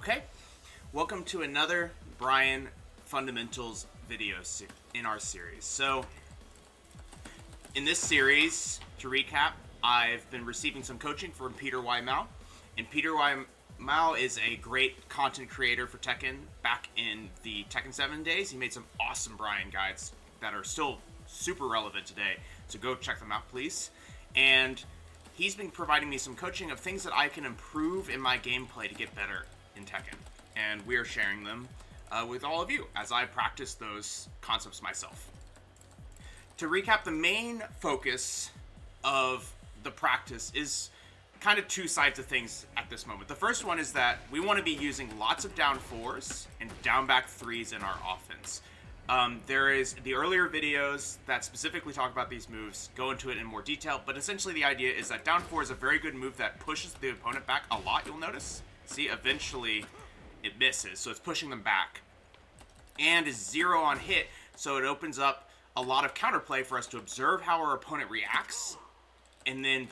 Okay, welcome to another Bryan Fundamentals video in our series. So, in this series, to recap, I've been receiving some coaching from Peter Y. Mao, and Peter Y. Mao is a great content creator for Tekken. Back in the Tekken 7 days, he made some awesome Bryan guides that are still super relevant today, so go check them out, please. And he's been providing me some coaching of things that I can improve in my gameplay to get better in Tekken, and we are sharing them with all of you as I practice those concepts myself. To recap, the main focus of the practice is kind of two sides of things at this moment. The first one is that we want to be using lots of down 4s and down back 3s in our offense. There is the earlier videos that specifically talk about these moves, go into it in more detail, but essentially the idea is that down 4 is a very good move that pushes the opponent back a lot, you'll notice. See, eventually it misses, so it's pushing them back. And is 0 on hit, so it opens up a lot of counterplay for us to observe how our opponent reacts, and then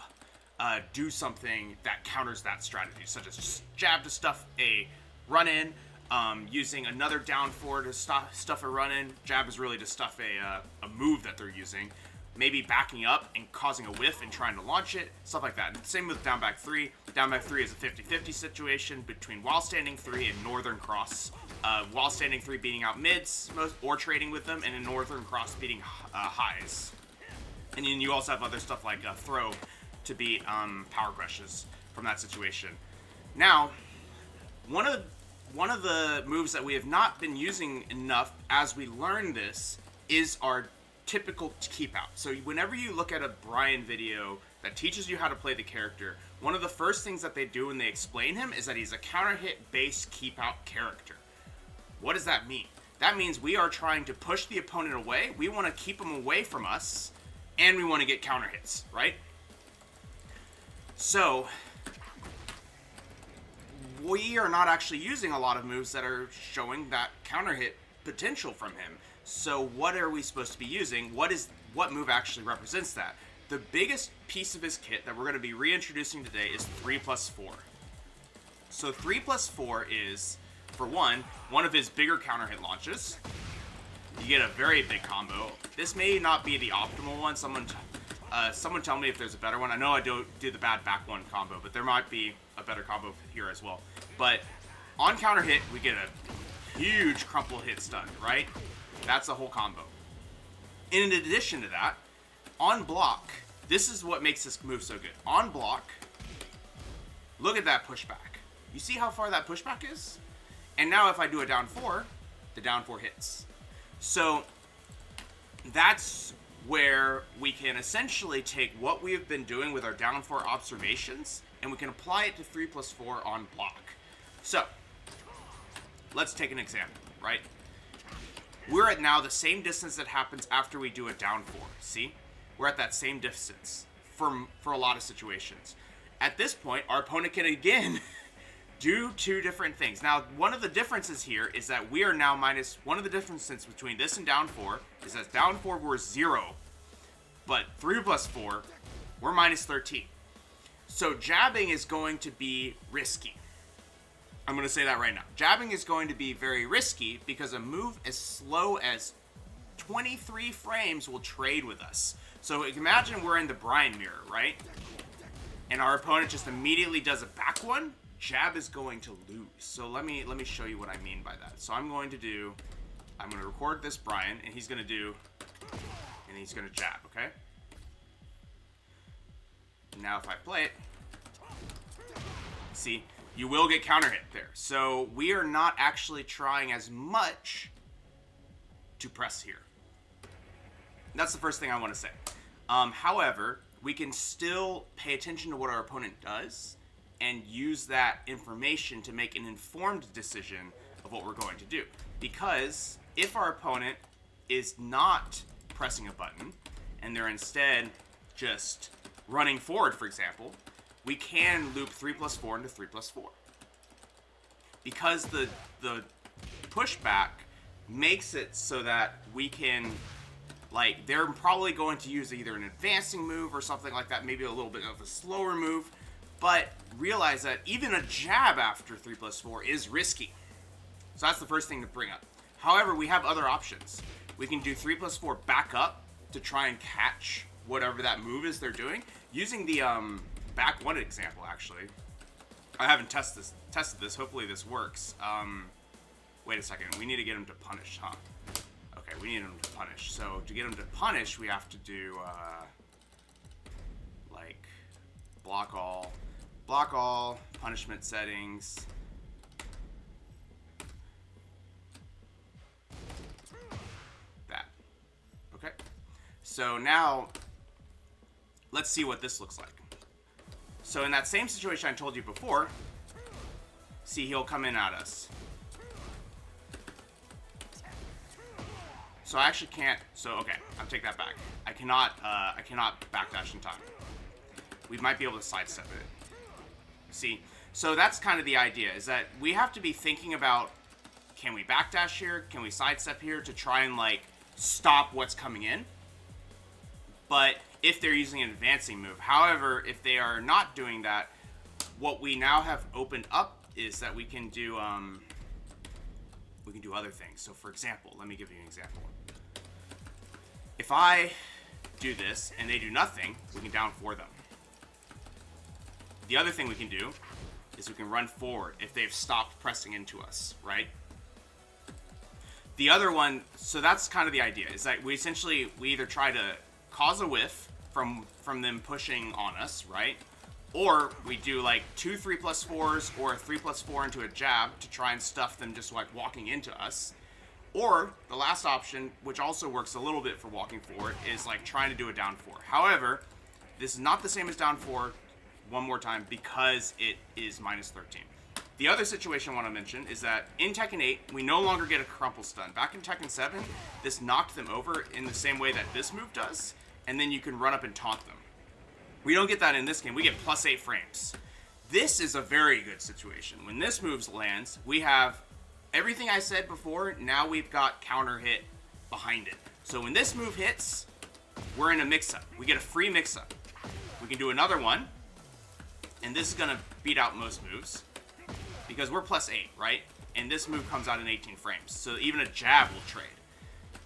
do something that counters that strategy, such as just jab to stuff a run-in, using another down 4 to stuff a run-in. Jab is really to stuff a move that they're using. Maybe backing up and causing a whiff and trying to launch it, stuff like that. And same with down back 3. Down back 3 is a 50-50 situation between while standing 3 and northern cross. While standing 3 beating out mids or trading with them, and a northern cross beating highs. And then you also have other stuff like throw to beat power crushes from that situation. Now, one of the moves that we have not been using enough as we learn this is our typical keep out. So whenever you look at a Bryan video that teaches you how to play the character, one of the first things that they do when they explain him is that he's a counter hit based keep out character. What does that mean? That means we are trying to push the opponent away, we want to keep them away from us, and we want to get counter hits, right? So we are not actually using a lot of moves that are showing that counter hit potential from him. So what are we supposed to be using? What move actually represents that? The biggest piece of his kit that we're going to be reintroducing today is 3+4. So 3+4 is, for one of his bigger counter hit launches. You get a very big combo. This may not be the optimal one. Someone tell me if there's a better one. I know I do the bad back one combo, but there might be a better combo here as well. But on counter hit, we get a huge crumple hit stun, right? That's the whole combo. In addition to that, on block, this is what makes this move so good. On block, look at that pushback. You see how far that pushback is? And now if I do a down 4, the down 4 hits. So that's where we can essentially take what we have been doing with our down 4 observations, and we can apply it to 3+4 on block. So let's take an example, right? We're at now the same distance that happens after we do a down 4. See? We're at that same distance for a lot of situations. At this point, our opponent can again do two different things. Now, one of the differences here is that we are now one of the differences between this and down 4 is that down 4 we're 0, but 3+4 we're -13. So jabbing is going to be risky. I'm going to say that right now. Jabbing is going to be very risky because a move as slow as 23 frames will trade with us. So imagine we're in the Bryan mirror, right? And our opponent just immediately does a back one. Jab is going to lose. So let me show you what I mean by that. So I'm going to record this Bryan, and he's going to jab, okay? Now if I play it, see, you will get counter hit there. So we are not actually trying as much to press here. That's the first thing I want to say. However, we can still pay attention to what our opponent does and use that information to make an informed decision of what we're going to do. Because if our opponent is not pressing a button and they're instead just running forward, for example, we can loop 3+4 into 3+4. Because the pushback makes it so that we can, like, they're probably going to use either an advancing move or something like that, maybe a little bit of a slower move, but realize that even a jab after 3+4 is risky. So that's the first thing to bring up. However, we have other options. We can do 3+4 back up to try and catch whatever that move is they're doing. Using the back one example, actually. I haven't tested this. Hopefully this works. Wait a second. We need to get him to punish, huh? Okay, we need him to punish. So to get him to punish, we have to do like block all, punishment settings. That. Okay. So now let's see what this looks like. So in that same situation I told you before, see, he'll come in at us. So I actually can't, so okay, I'll take that back. I cannot backdash in time. We might be able to sidestep it. See, so that's kind of the idea, is that we have to be thinking about, can we backdash here? Can we sidestep here to try and like stop what's coming in? But if they're using an advancing move. However, if they are not doing that, what we now have opened up is that we can do other things. So for example, let me give you an example. If I do this and they do nothing, we can down 4 them. The other thing we can do is we can run forward if they've stopped pressing into us, right? The other one, so that's kind of the idea, is that we either try to cause a whiff from them pushing on us, right? Or we do like 2 3+4s or a 3+4 into a jab to try and stuff them just like walking into us. Or the last option, which also works a little bit for walking forward, is like trying to do a down 4. However, this is not the same as down 4, one more time, because it is -13. The other situation I want to mention is that in Tekken 8, we no longer get a crumple stun. Back in Tekken 7, this knocked them over in the same way that this move does, and then you can run up and taunt them. We don't get that in this game. We get +8 frames. This is a very good situation. When this move lands, we have everything I said before. Now we've got counter hit behind it. So when this move hits, we're in a mix-up. We get a free mix-up. We can do another one, and this is going to beat out most moves because we're +8, right? And this move comes out in 18 frames. So even a jab will trade.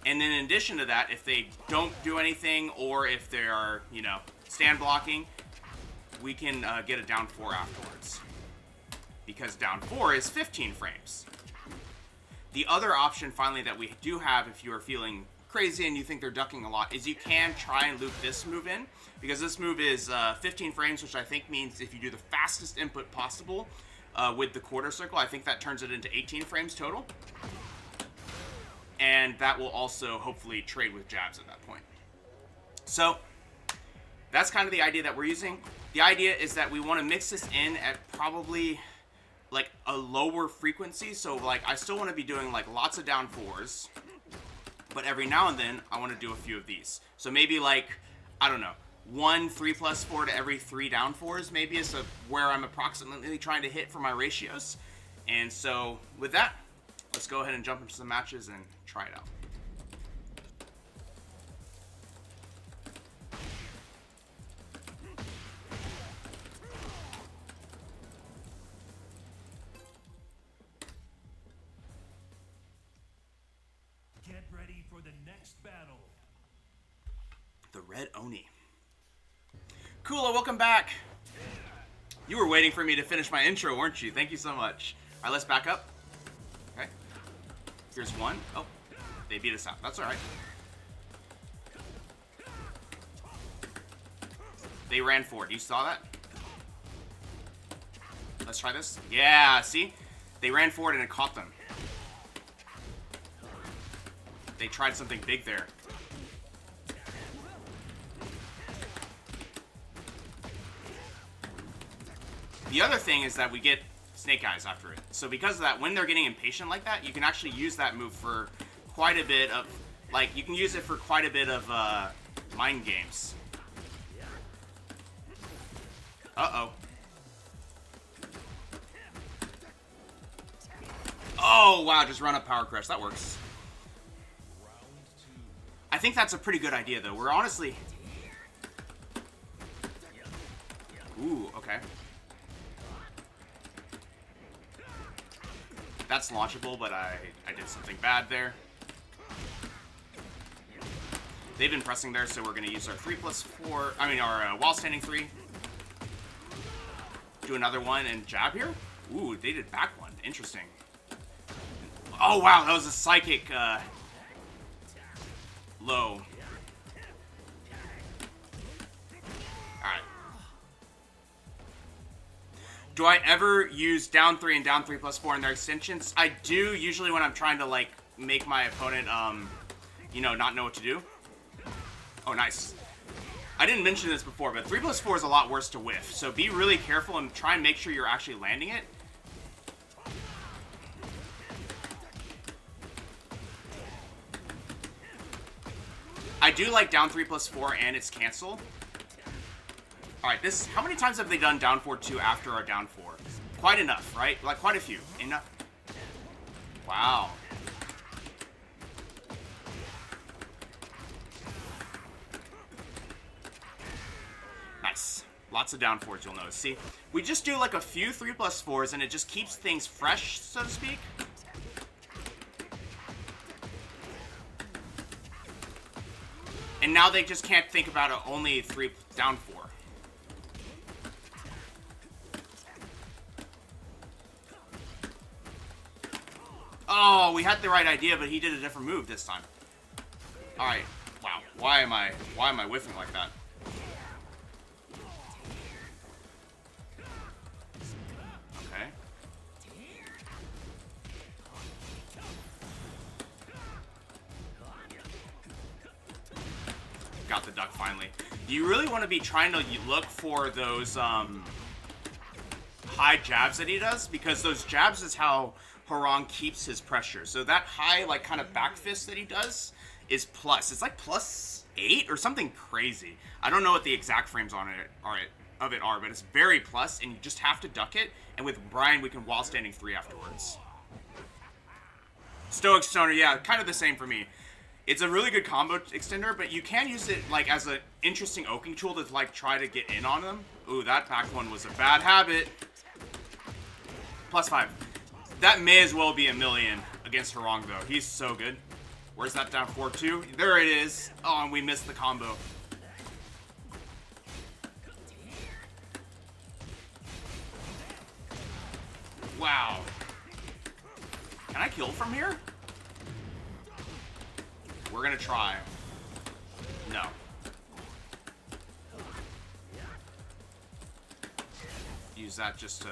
And then in addition to that, if they don't do anything, or if they are, you know, stand blocking, we can get a down 4 afterwards. Because down 4 is 15 frames. The other option, finally, that we do have if you are feeling crazy and you think they're ducking a lot, is you can try and loop this move in. Because this move is 15 frames, which I think means if you do the fastest input possible with the quarter circle, I think that turns it into 18 frames total. And that will also hopefully trade with jabs at that point. So that's kind of the idea that we're using. The idea is that we want to mix this in at probably like a lower frequency. So like I still want to be doing like lots of down 4s, but every now and then I want to do a few of these. So maybe like, I don't know, 1 3+4 to every 3 down 4s maybe is where I'm approximately trying to hit for my ratios. And so with that, let's go ahead and jump into some matches and try it out. Get ready for the next battle. The Red Oni. Kula, welcome back. You were waiting for me to finish my intro, weren't you? Thank you so much. All right, let's back up. Okay. Here's one. Oh, they beat us out. That's all right. They ran forward. You saw that? Let's try this. Yeah, see? They ran forward and it caught them. They tried something big there. The other thing is that we get Snake Eyes after it. So because of that, when they're getting impatient like that, you can actually use that move for quite a bit of, like, you can use it for quite a bit of mind games. Uh-oh. Oh, wow, just run up Power Crush. That works. I think that's a pretty good idea, though. We're honestly... Ooh, okay. That's launchable, but I did something bad there. They've been pressing there, so we're going to use our 3+4... I mean, our while standing 3. Do another one and jab here. Ooh, they did back one. Interesting. Oh, wow, that was a psychic low. Alright. Do I ever use down 3 and down 3+4 in their extensions? I do, usually when I'm trying to, like, make my opponent, you know, not know what to do. Oh, nice. I didn't mention this before, but 3+4 is a lot worse to whiff. So be really careful and try and make sure you're actually landing it. I do like down 3+4 and its cancel. Alright, this... How many times have they done down 4-2 after our down 4? Quite enough, right? Like, quite a few. Enough. Wow. Nice. Lots of down 4s, you'll notice. See, we just do like a few 3+4s and it just keeps things fresh, so to speak. And now they just can't think about it, only 3 down 4. Oh, we had the right idea, but he did a different move this time. Alright. Wow. Why am I whiffing like that? Okay. Got the duck finally. You really want to be trying to look for those high jabs that he does, because those jabs is how Harang keeps his pressure. So that high, like, kind of back fist that he does is plus. It's like +8 or something crazy. I don't know what the exact frames on it are, but it's very plus, and you just have to duck it. And with Bryan, we can wall standing 3 afterwards. Stoic Stoner, yeah, kind of the same for me. It's a really good combo extender, but you can use it like as an interesting oaking tool to like try to get in on them. Ooh, that back one was a bad habit. +5. That may as well be a million against Harang, though. He's so good. Where's that down 4-2? There it is. Oh, and we missed the combo. Wow. Can I kill from here? We're gonna try. No. Use that just to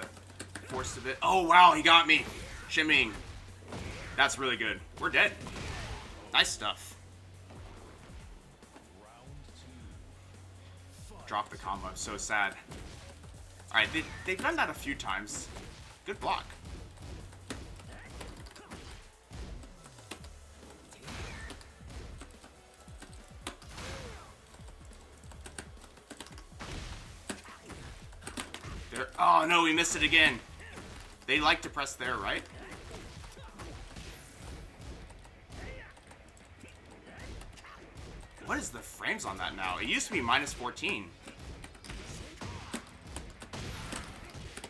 force a bit. Oh, wow, he got me. Shimmying. That's really good. We're dead. Nice stuff. Drop the combo. I'm so sad. Alright, they've done that a few times. Good block. There. Oh no, we missed it again. They like to press there, right? What is the frames on that now? It used to be -14.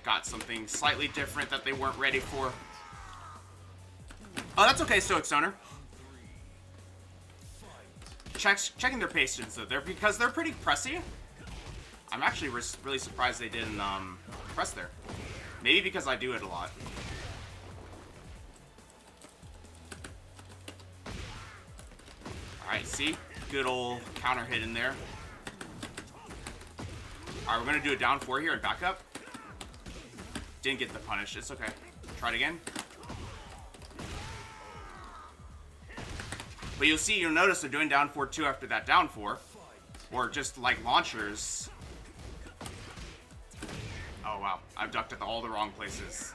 Got something slightly different that they weren't ready for. Oh, that's okay, Stoic Stoner. Checking their patience, though, because they're pretty pressy. I'm actually really surprised they didn't press there. Maybe because I do it a lot. Alright, see? Good old counter hit in there. Alright, we're going to do a down 4 here and back up. Didn't get the punish. It's okay. Try it again. But you'll notice they're doing down 4-2 after that down 4. Or just like launchers. Oh wow, I've ducked at all the wrong places.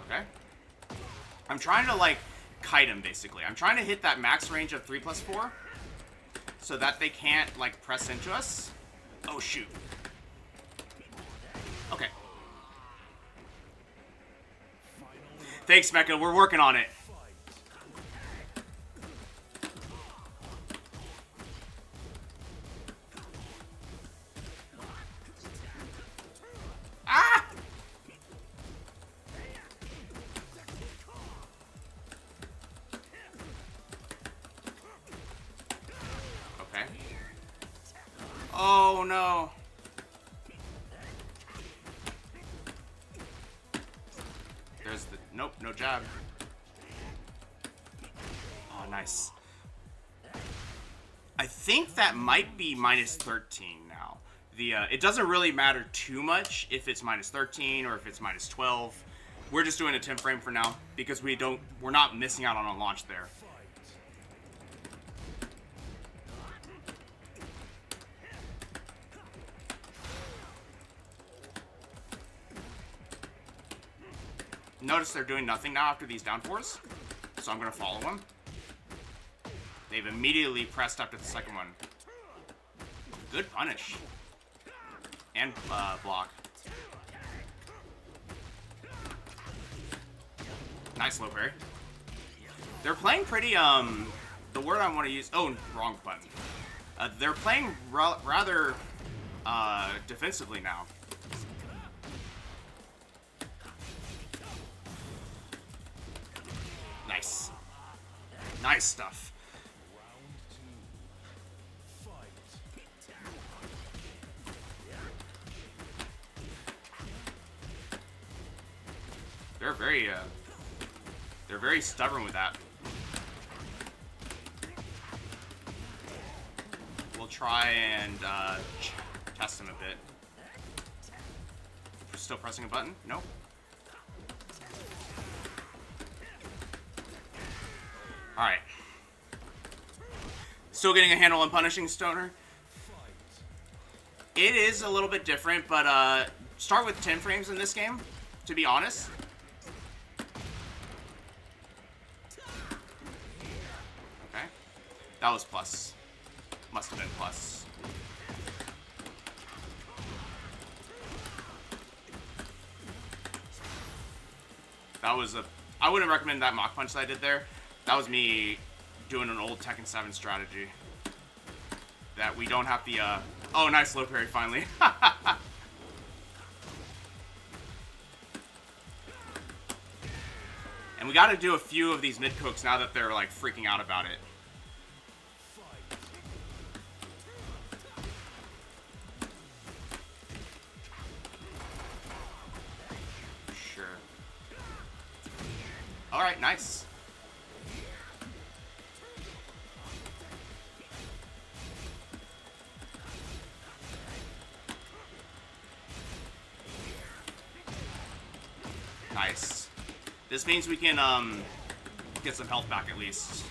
Okay. I'm trying to like kite him basically. I'm trying to hit that max range of 3+4 so that they can't like press into us. Oh shoot. Okay. Thanks, Mecha. We're working on it. Oh no. There's the... Nope, no jab. Oh, nice. I think that might be minus 13 now. It doesn't really matter too much if it's minus 13 or if it's minus 12. We're just doing a 10 frame for now because we're not missing out on a launch there. Notice they're doing nothing now after these down fours, so I'm going to follow them. They've immediately pressed after the second one. Good punish. And block. Nice low parry. They're playing pretty, the word I want to use... Oh, wrong button. They're playing rather defensively now. Nice. Nice stuff. They're very stubborn with that. We'll try and test them a bit. Still pressing a button? Nope. Alright. Still getting a handle on punishing Stoner. It is a little bit different, but start with 10 frames in this game, to be honest. Okay. That was plus. Must have been plus. That was a... I wouldn't recommend that mock punch that I did there. That was me doing an old Tekken 7 strategy. That we don't have the, Oh, nice low parry, finally. And we gotta do a few of these mid-cooks now that they're, like, freaking out about it. Sure. Alright, nice. Nice. This means we can get some health back at least.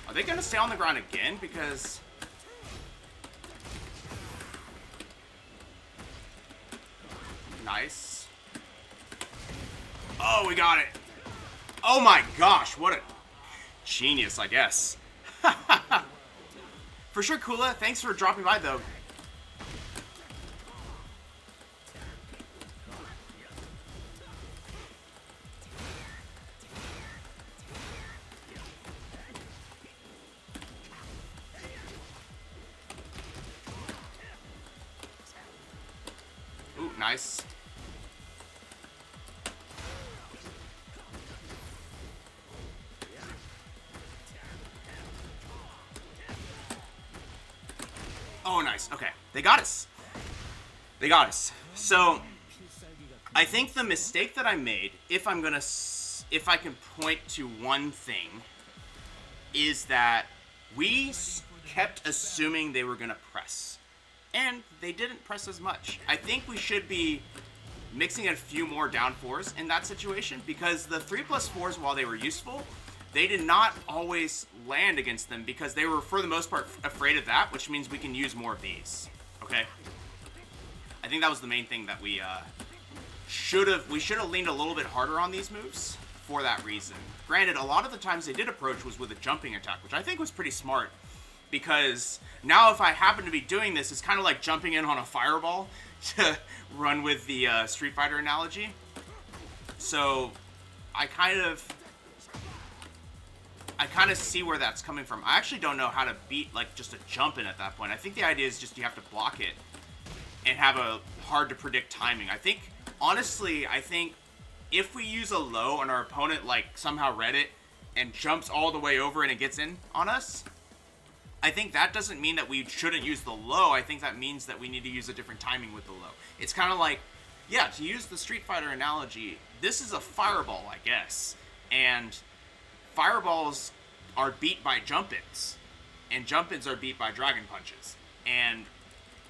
Are they gonna stay on the ground again? Because nice. Oh, we got it. Oh my gosh, what a genius, I guess. For sure, Kula. Thanks for dropping by, though. Ooh, nice. Oh, nice. Okay. They got us. They got us. So, I think the mistake that I made, if I can point to one thing, is that we kept assuming they were going to press. And they didn't press as much. I think we should be mixing a few more down fours in that situation, because the 3+4s, while they were useful, they did not always land against them because they were, for the most part, afraid of that, which means we can use more of these. Okay? I think that was the main thing that we should have leaned a little bit harder on these moves for that reason. Granted, a lot of the times they did approach was with a jumping attack, which I think was pretty smart, because now if I happen to be doing this, it's kind of like jumping in on a fireball to run with the Street Fighter analogy. So I kind of see where that's coming from. I actually don't know how to beat, like, just a jump in at that point. I think the idea is just you have to block it and have a hard-to-predict timing. I think, honestly, if we use a low and our opponent, like, somehow read it and jumps all the way over and it gets in on us, I think that doesn't mean that we shouldn't use the low. I think that means that we need to use a different timing with the low. It's kind of like, yeah, to use the Street Fighter analogy, this is a fireball, I guess. And fireballs are beat by jump-ins. And jump-ins are beat by dragon punches. And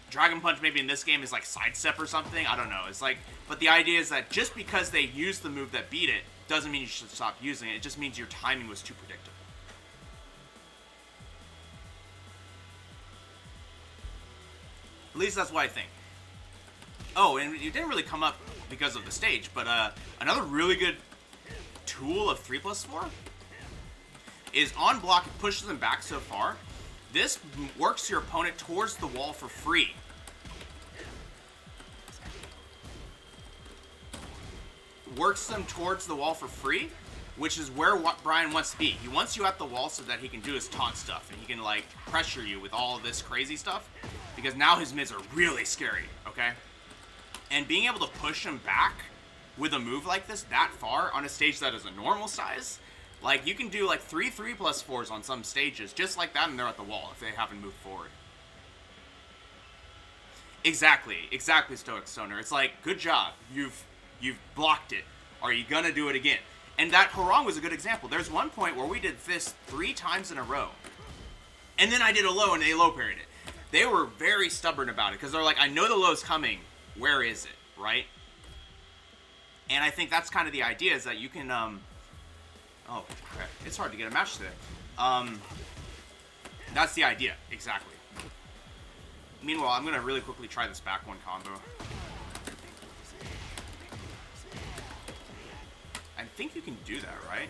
dragon punch maybe in this game is like sidestep or something. I don't know. It's like, but the idea is that just because they use the move that beat it doesn't mean you should stop using it. It just means your timing was too predictable. At least that's what I think. Oh, and it didn't really come up because of the stage, but another really good tool of 3+4 is on block. It pushes them back so far. This works your opponent towards the wall for free. Works them towards the wall for free, which is where Bryan wants to be. He wants you at the wall so that he can do his taunt stuff, and he can, like, pressure you with all of this crazy stuff, because now his mids are really scary, okay? And being able to push him back with a move like this that far on a stage that is a normal size, like, you can do, like, 3+4s on some stages, just like that, and they're at the wall if they haven't moved forward. Exactly, Stoic Stoner. It's like, good job. You've blocked it. Are you gonna do it again? And that Harang was a good example. There's one point where we did this 3 times in a row. And then I did a low, and they low parried it. They were very stubborn about it, because they're like, I know the low's coming. Where is it, right? And I think that's kind of the idea, is that you can, oh, okay. It's hard to get a match today. That's the idea, exactly. Meanwhile, I'm going to really quickly try this back one combo. I think you can do that, right?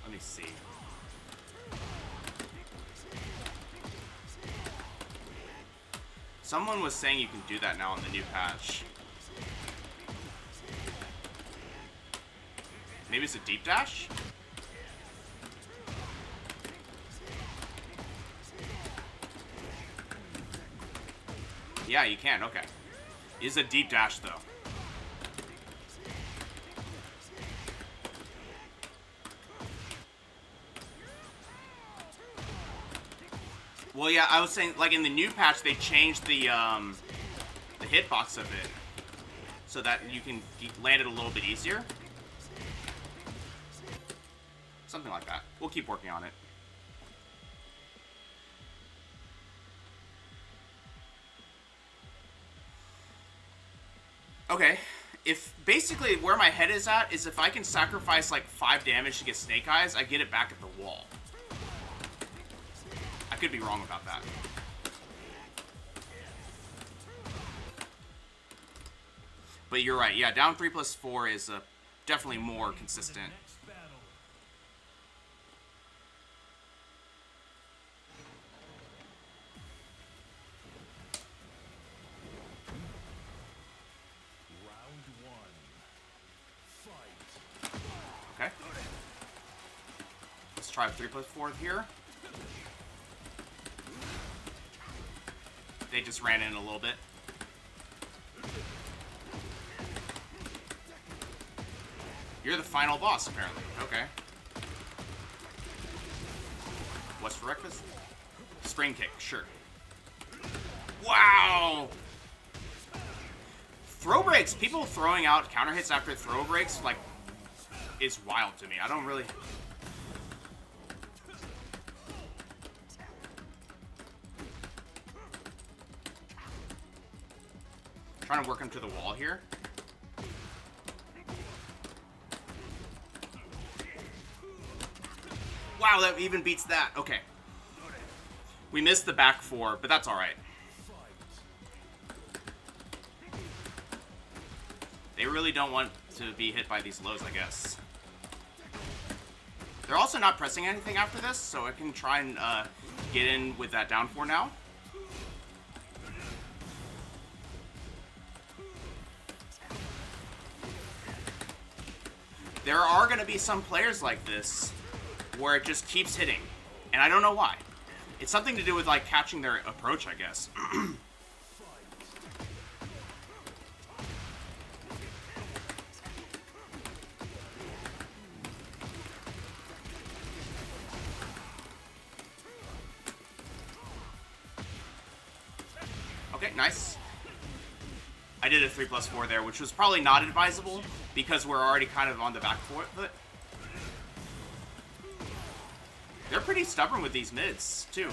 Let me see. Someone was saying you can do that now in the new patch. Maybe it's a deep dash? Yeah, you can, okay. It is a deep dash, though. Well, yeah, I was saying, like, in the new patch, they changed the hitbox of it so that you can land it a little bit easier. Something like that. We'll keep working on it. Okay, if basically where my head is at is if I can sacrifice like 5 damage to get Snake Eyes, I get it back at the wall. I could be wrong about that. But you're right, yeah, down 3+4 is definitely more consistent. Okay. Let's try 3+4 here. They just ran in a little bit. You're the final boss, apparently. Okay. What's for breakfast? Spring kick, sure. Wow! Throw breaks. People throwing out counter hits after throw breaks, like, is wild to me. I don't really... Trying to work him to the wall here. Wow, that even beats that. Okay. We missed the back 4, but that's alright. They really don't want to be hit by these lows, I guess. They're also not pressing anything after this, so I can try and get in with that down 4 now. There are going to be some players like this where it just keeps hitting, and I don't know why. It's something to do with, like, catching their approach, I guess. Alright, nice. I did a 3+4 there, which was probably not advisable because we're already kind of on the back foot, but they're pretty stubborn with these mids, too.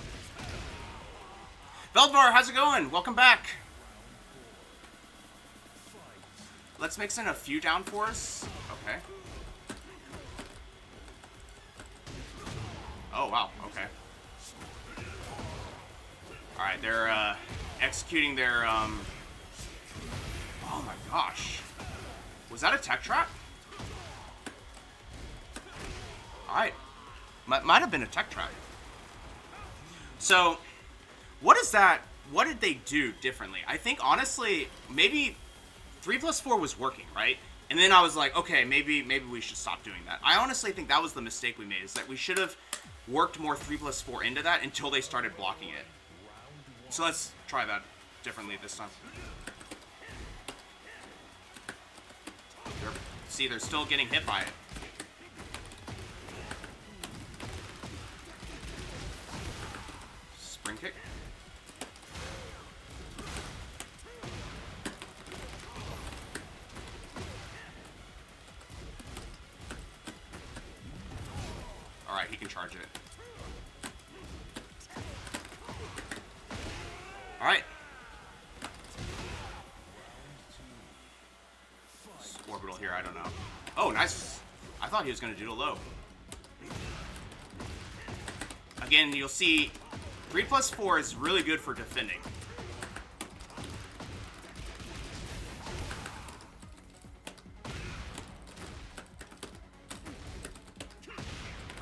Veldvar, how's it going? Welcome back. Let's mix in a few down fours. Okay. Oh, wow. Okay. Alright, they're executing their, oh my gosh. Was that a tech trap? Alright. Might have been a tech trap. So, what is that? What did they do differently? I think, honestly, maybe 3+4 was working, right? And then I was like, okay, maybe we should stop doing that. I honestly think that was the mistake we made, is that we should have worked more 3+4 into that until they started blocking it. So let's try that differently this time. See, they're still getting hit by it. Spring kick. Alright, he can charge it. Alright. Orbital here, I don't know. Oh, nice. I thought he was going to do a low. Again, you'll see 3+4 is really good for defending.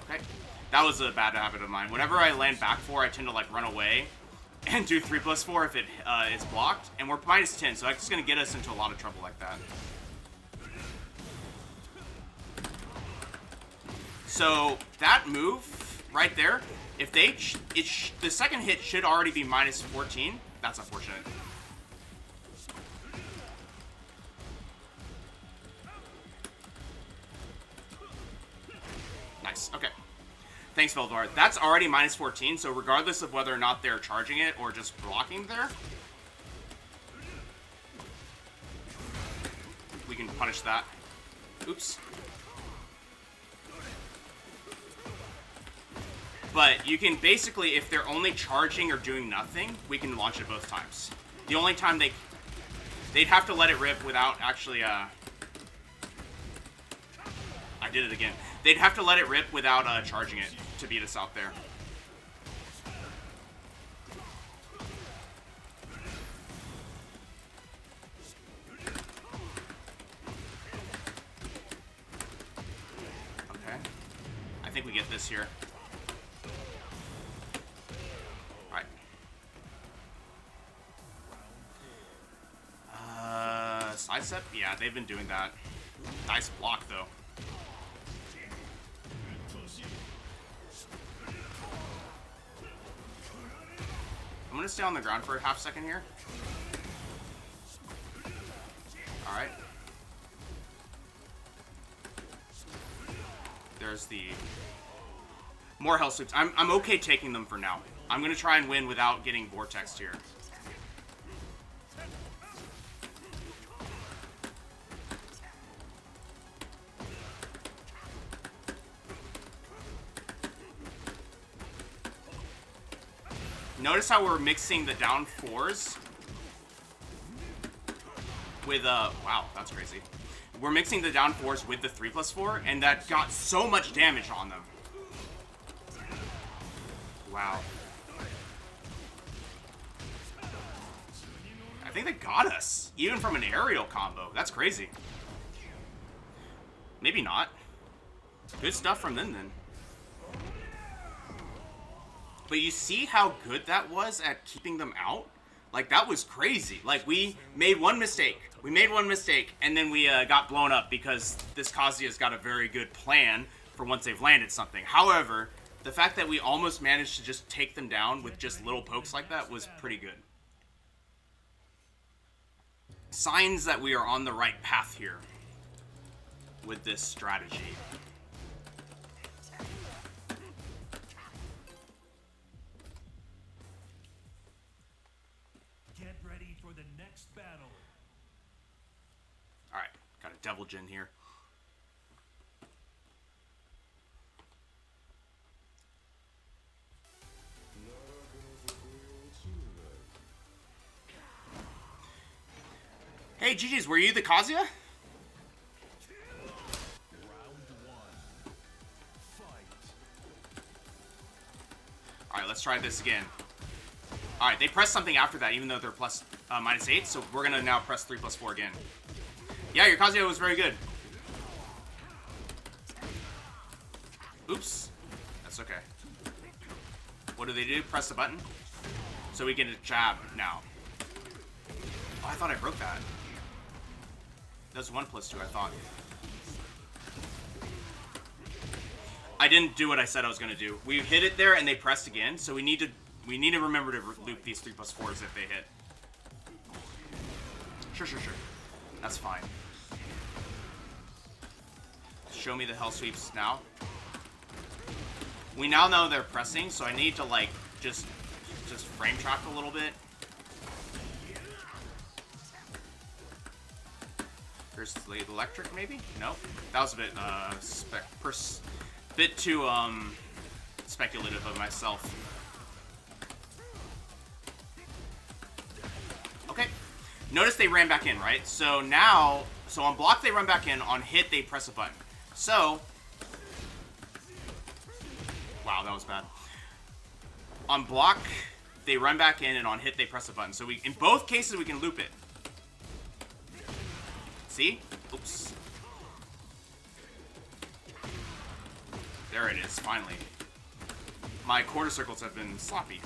Okay. That was a bad habit of mine. Whenever I land back 4, I tend to like run away and do 3+4 if it is blocked. And we're -10, so that's going to get us into a lot of trouble like that. So that move right there, if they, the second hit should already be -14. That's unfortunate. Nice. Okay. Thanks, Veldvar. That's already -14. So regardless of whether or not they're charging it or just blocking there, we can punish that. Oops. But you can basically, if they're only charging or doing nothing, we can launch it both times. The only time they'd have to let it rip without actually, I did it again. They'd have to let it rip without charging it to beat us out there. Okay. I think we get this here. Sidestep? Yeah, they've been doing that. Nice block, though. I'm gonna stay on the ground for a half second here. Alright. There's the more hell sweeps. I'm okay taking them for now. I'm gonna try and win without getting vortexed here. Notice how we're mixing the down 4s with, wow, that's crazy. We're mixing the down 4s with the 3+4, and that got so much damage on them. Wow. I think they got us, even from an aerial combo. That's crazy. Maybe not. Good stuff from them, then. But you see how good that was at keeping them out? Like, that was crazy. Like, we made one mistake. We made one mistake, and then we got blown up because this Kazuya's got a very good plan for once they've landed something. However, the fact that we almost managed to just take them down with just little pokes like that was pretty good. Signs that we are on the right path here with this strategy. Get ready Devil Jin here. Hey, GG's, were you the Kazuya? Round one. Fight. Alright, let's try this again. Alright, they pressed something after that, even though they're plus -8, so we're gonna now press 3+4 again. Yeah, your Kazuya was very good. Oops. That's okay. What do they do? Press the button? So we get a jab now. Oh, I thought I broke that. That's 1+2, I thought. I didn't do what I said I was gonna do. We hit it there and they pressed again, so we need to remember to loop these 3+4s if they hit. Sure. That's fine. Show me the hell sweeps now. We now know they're pressing, so I need to like just frame track a little bit. Here's the electric, maybe? Nope. That was a bit bit too speculative of myself. Okay. Notice they ran back in, right? So now, on block they run back in, on hit they press a button. So, wow, that was bad. On block they run back in, and on hit they press a button. So in both cases we can loop it. See? Oops. There it is, finally. My quarter circles have been sloppy.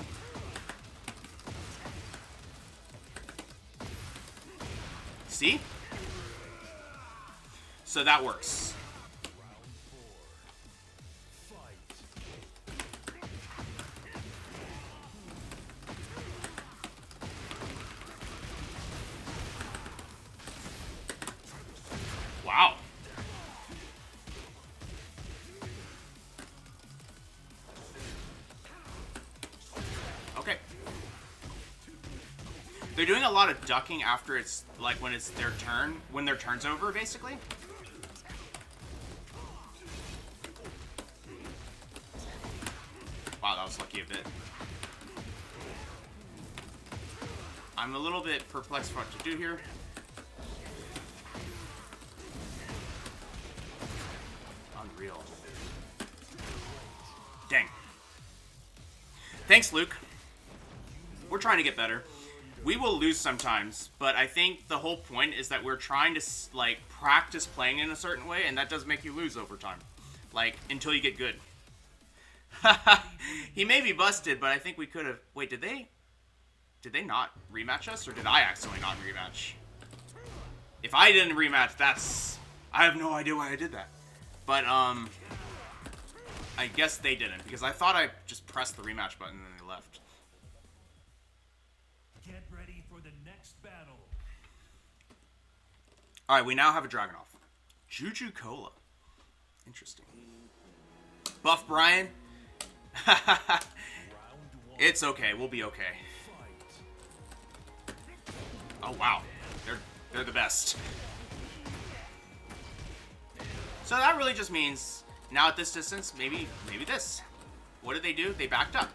See? So that works. Wow. Okay. They're doing a lot of ducking after it's, like, when it's their turn, when their turn's over, basically. Wow, that was lucky a bit. I'm a little bit perplexed what to do here. Unreal. Dang. Thanks, Luke. We're trying to get better. We will lose sometimes, but I think the whole point is that we're trying to, like, practice playing in a certain way, and that does make you lose over time. Like, until you get good. He may be busted, but I think we could have... Wait, did they not rematch us, or did I accidentally not rematch? If I didn't rematch, that's... I have no idea why I did that. But, I guess they didn't, because I thought I just pressed the rematch button and then they left. Get ready for the next battle. Alright, we now have a Dragunov. Juju Cola. Interesting. Buff Bryan. It's okay, we'll be okay. Oh wow, they're the best. So that really just means now at this distance, maybe this. What did they do? They backed up.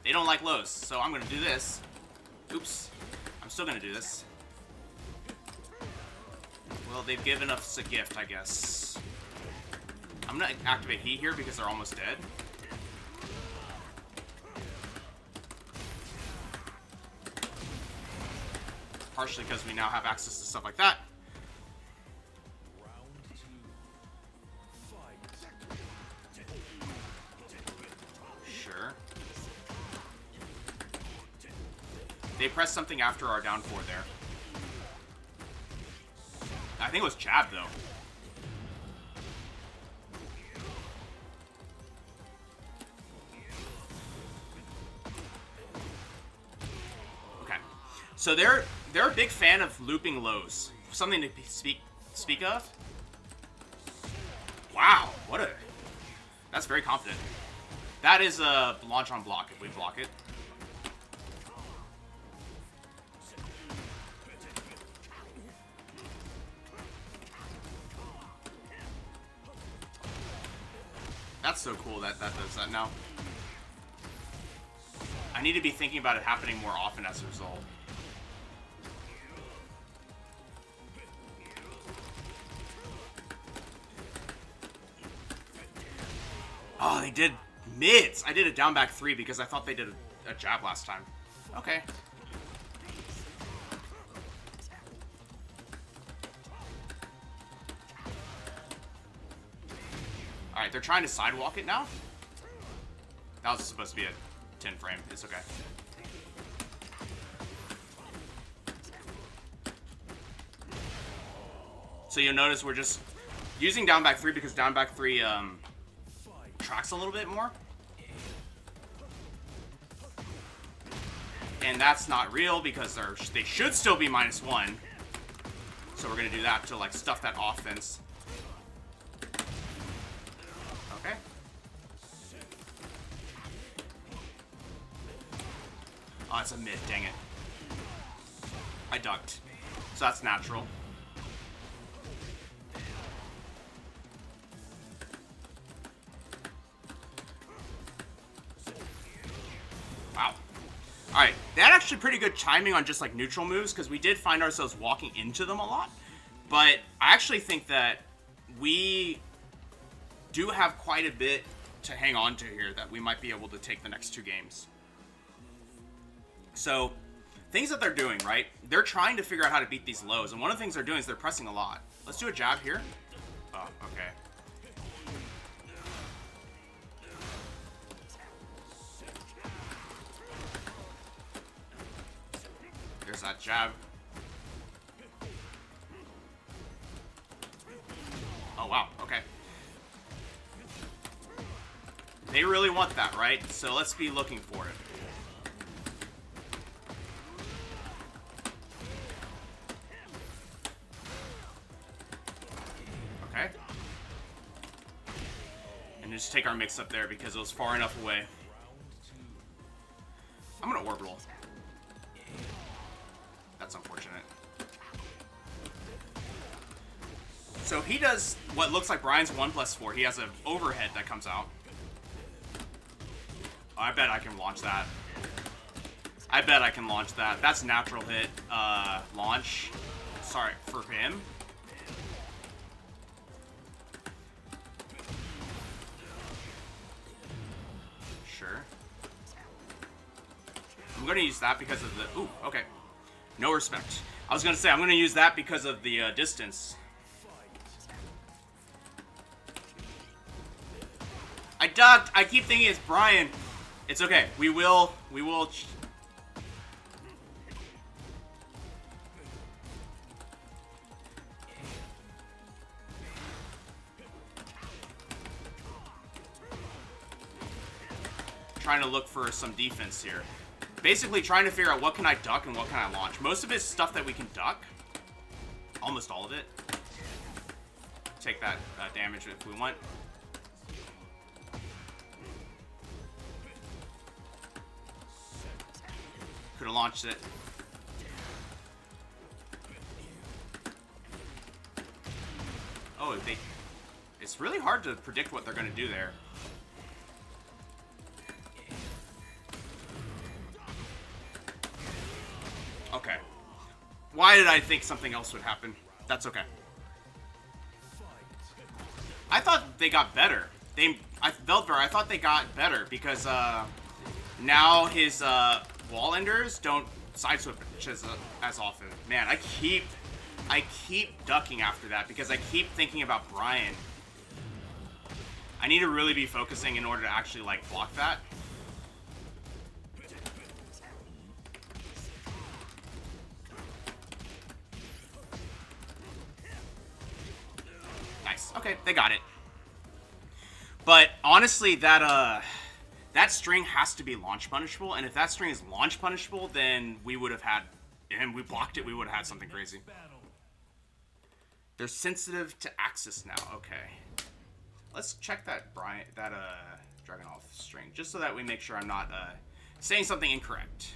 They don't like lows, so I'm gonna do this. Oops, I'm still gonna do this. Well, they've given us a gift, I guess. I'm gonna activate heat here because they're almost dead. Partially because we now have access to stuff like that. Sure. They pressed something after our down 4 there. I think it was jab though. Okay. So they're a big fan of looping lows. Something to speak of. Wow, that's very confident. That is a launch on block if we block it. That's so cool that that does that now. I need to be thinking about it happening more often as a result. Oh, they did mids. I did a down back 3 because I thought they did a jab last time. Okay. Alright, they're trying to sidewalk it now. That was supposed to be a 10 frame. It's okay. So you'll notice we're just using down back 3 because down back 3 tracks a little bit more. And that's not real because they should still be -1. So we're going to do that to like stuff that offense. Okay. Oh, it's a mid. Dang it. I ducked. So that's natural. Wow. Alright, that actually pretty good timing on just like neutral moves because we did find ourselves walking into them a lot. But I actually think that we do have quite a bit to hang on to here that we might be able to take the next 2 games. So, things that they're doing, right? They're trying to figure out how to beat these lows. And one of the things they're doing is they're pressing a lot. Let's do a jab here. Oh, okay. There's that jab. Oh, wow. Okay. They really want that, right? So let's be looking for it. Okay. And just take our mix up there because it was far enough away. I'm gonna orbital. That's unfortunate. So he does what looks like Bryan's 1+4. He has an overhead that comes out. Oh, I bet I can launch that. I bet I can launch that. That's natural hit. Launch. Sorry, for him. Sure. I'm gonna use that because of the... Ooh, okay. No respect. I was gonna say, I'm gonna use that because of the distance. I ducked! I keep thinking it's Bryan. It's okay. We will... Trying to look for some defense here. Basically trying to figure out what can I duck and what can I launch. Most of it's stuff that we can duck. Almost all of it. Take that damage if we want. Could have launched it. Oh, it's really hard to predict what they're going to do there. Okay. Why did I think something else would happen? That's okay. I thought they got better. Veltver, I thought they got better because now his wall enders don't sideswitch as often. Man, I keep ducking after that because I keep thinking about Bryan. I need to really be focusing in order to actually like block that. Nice. Okay, they got it. But honestly, that string has to be launch punishable, and if that string is launch punishable, then we would have had, and we blocked it, we would have had something crazy. They're sensitive to axis now. Okay. Let's check that Dragunov string, just so that we make sure I'm not saying something incorrect.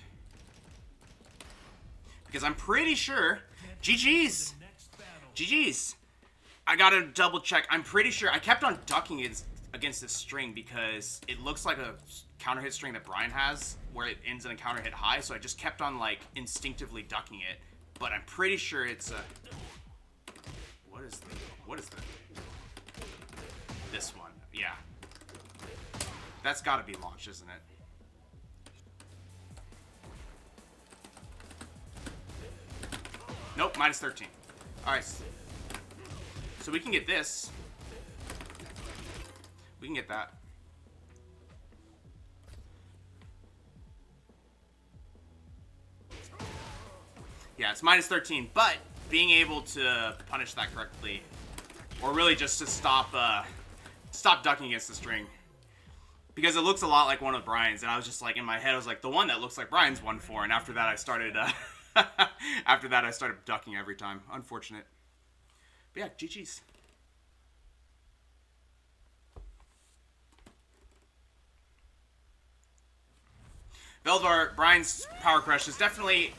Because I'm pretty sure, GG's. GG's. I gotta double check. I'm pretty sure I kept on ducking it against this string because it looks like a counter hit string that Bryan has where it ends in a counter hit high, so I just kept on like instinctively ducking it, but I'm pretty sure it's a what is the this one. Yeah, that's got to be launched, isn't it? Nope, minus 13. Alright, so we can get this. We can get that. Yeah, it's minus 13, but being able to punish that correctly, or really just to stop ducking against the string, because it looks a lot like one of Bryan's, and I was just like, in my head, I was like, the one that looks like Bryan's 1-4, and after that I started after that I started ducking every time. Unfortunate. But yeah, GG's. Veldvar, Bryan's Power Crush is definitely,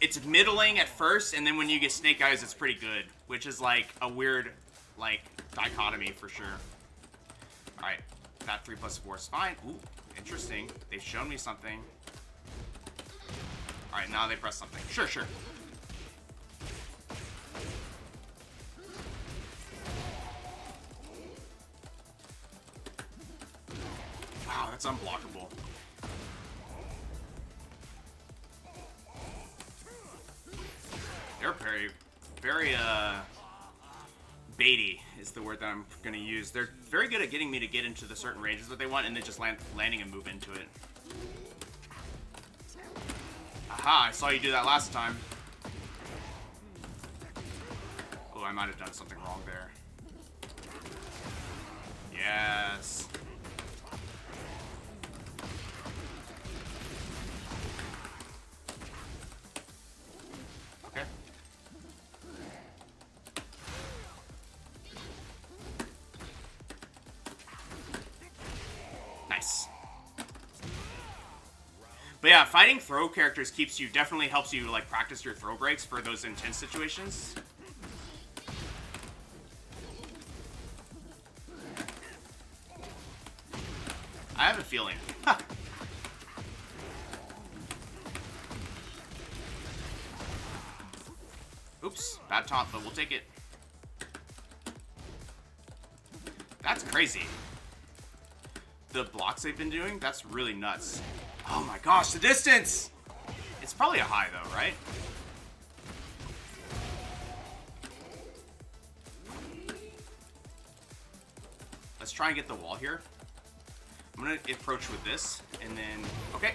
it's middling at first, and then when you get Snake Eyes, it's pretty good, which is like a weird, like, dichotomy for sure. Alright, that 3+4 is fine. Ooh, interesting. They've shown me something. Alright, now they press something. Sure, sure. Wow, that's unblockable. They're very, baity is the word that I'm going to use. They're very good at getting me to get into the certain ranges that they want, and then just landing a move into it. Aha, I saw you do that last time. Oh, I might have done something wrong there. Yes. Okay. Nice. But yeah, fighting throw characters definitely helps you like practice your throw breaks for those intense situations. I have a feeling. Oops, bad top, but we'll take it. That's crazy. The blocks they've been doing, that's really nuts. Oh my gosh, the distance! It's probably a high though, right? Let's try and get the wall here. I'm gonna approach with this, and then... Okay.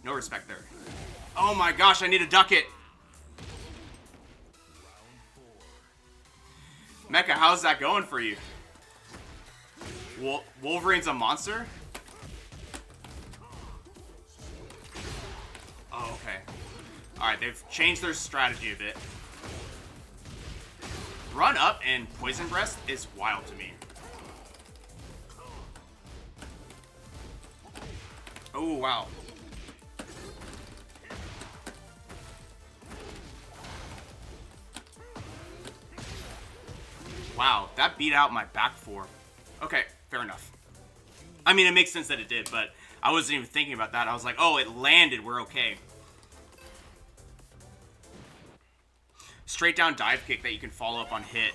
No respect there. Oh my gosh, I need to duck it! Mecha, how's that going for you? Wolverine's a monster? Oh, okay. Alright, they've changed their strategy a bit. Run up and Poison Breast is wild to me. Oh, wow. Wow, that beat out my back four. Okay, fair enough. I mean, it makes sense that it did, but I wasn't even thinking about that. I was like, oh, it landed, we're okay. Straight down dive kick that you can follow up on hit.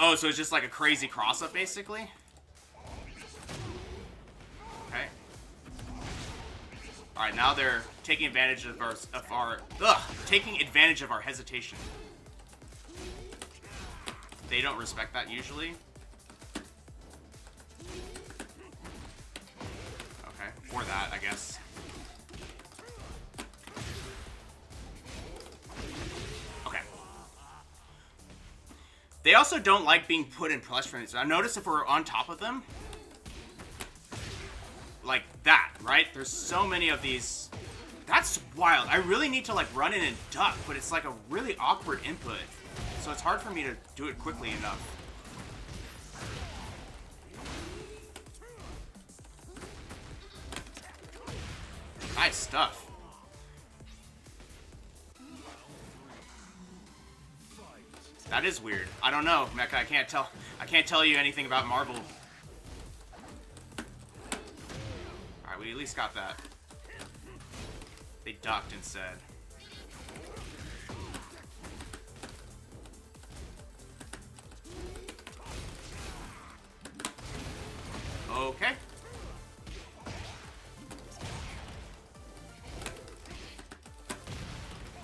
Oh, so it's just like a crazy cross-up, basically? Okay. Alright, now they're taking advantage of our hesitation. They don't respect that usually. Okay, for that, I guess. Okay. They also don't like being put in pressure frames. I notice if we're on top of them, like that, right? There's so many of these. That's wild. I really need to like run in and duck, but it's like a really awkward input. So it's hard for me to do it quickly enough. Nice stuff. That is weird. I don't know, Mecha. I can't tell you anything about Marvel. Alright, we at least got that. They ducked instead. Okay.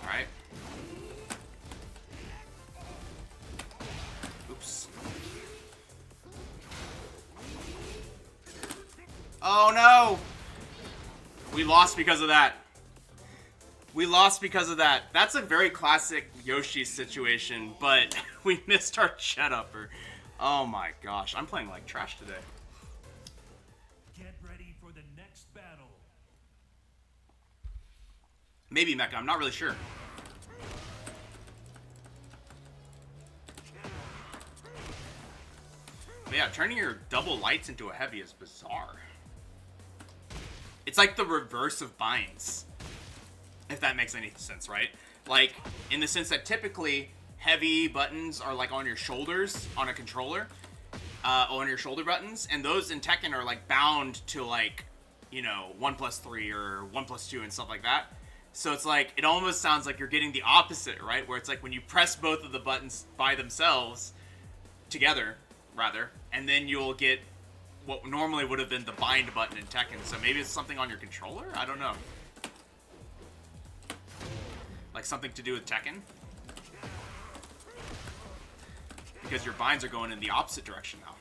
Alright. Oops. Oh no! We lost because of that. We lost because of that. That's a very classic Yoshi situation, but we missed our jet upper. Oh my gosh, I'm playing like trash today. Get ready for the next battle. Maybe Mecha, I'm not really sure. But yeah, turning your double lights into a heavy is bizarre. It's like the reverse of binds. If that makes any sense, right? Like, in the sense that typically heavy buttons are like on your shoulders on a controller. On your shoulder buttons. And those in Tekken are like bound to like, you know, 1+3 or 1+2 and stuff like that. So it's like, it almost sounds like you're getting the opposite, right? Where it's like when you press both of the buttons by themselves, together, rather, and then you'll get what normally would have been the bind button in Tekken. So maybe it's something on your controller? I don't know. Like something to do with Tekken? Because your binds are going in the opposite direction now.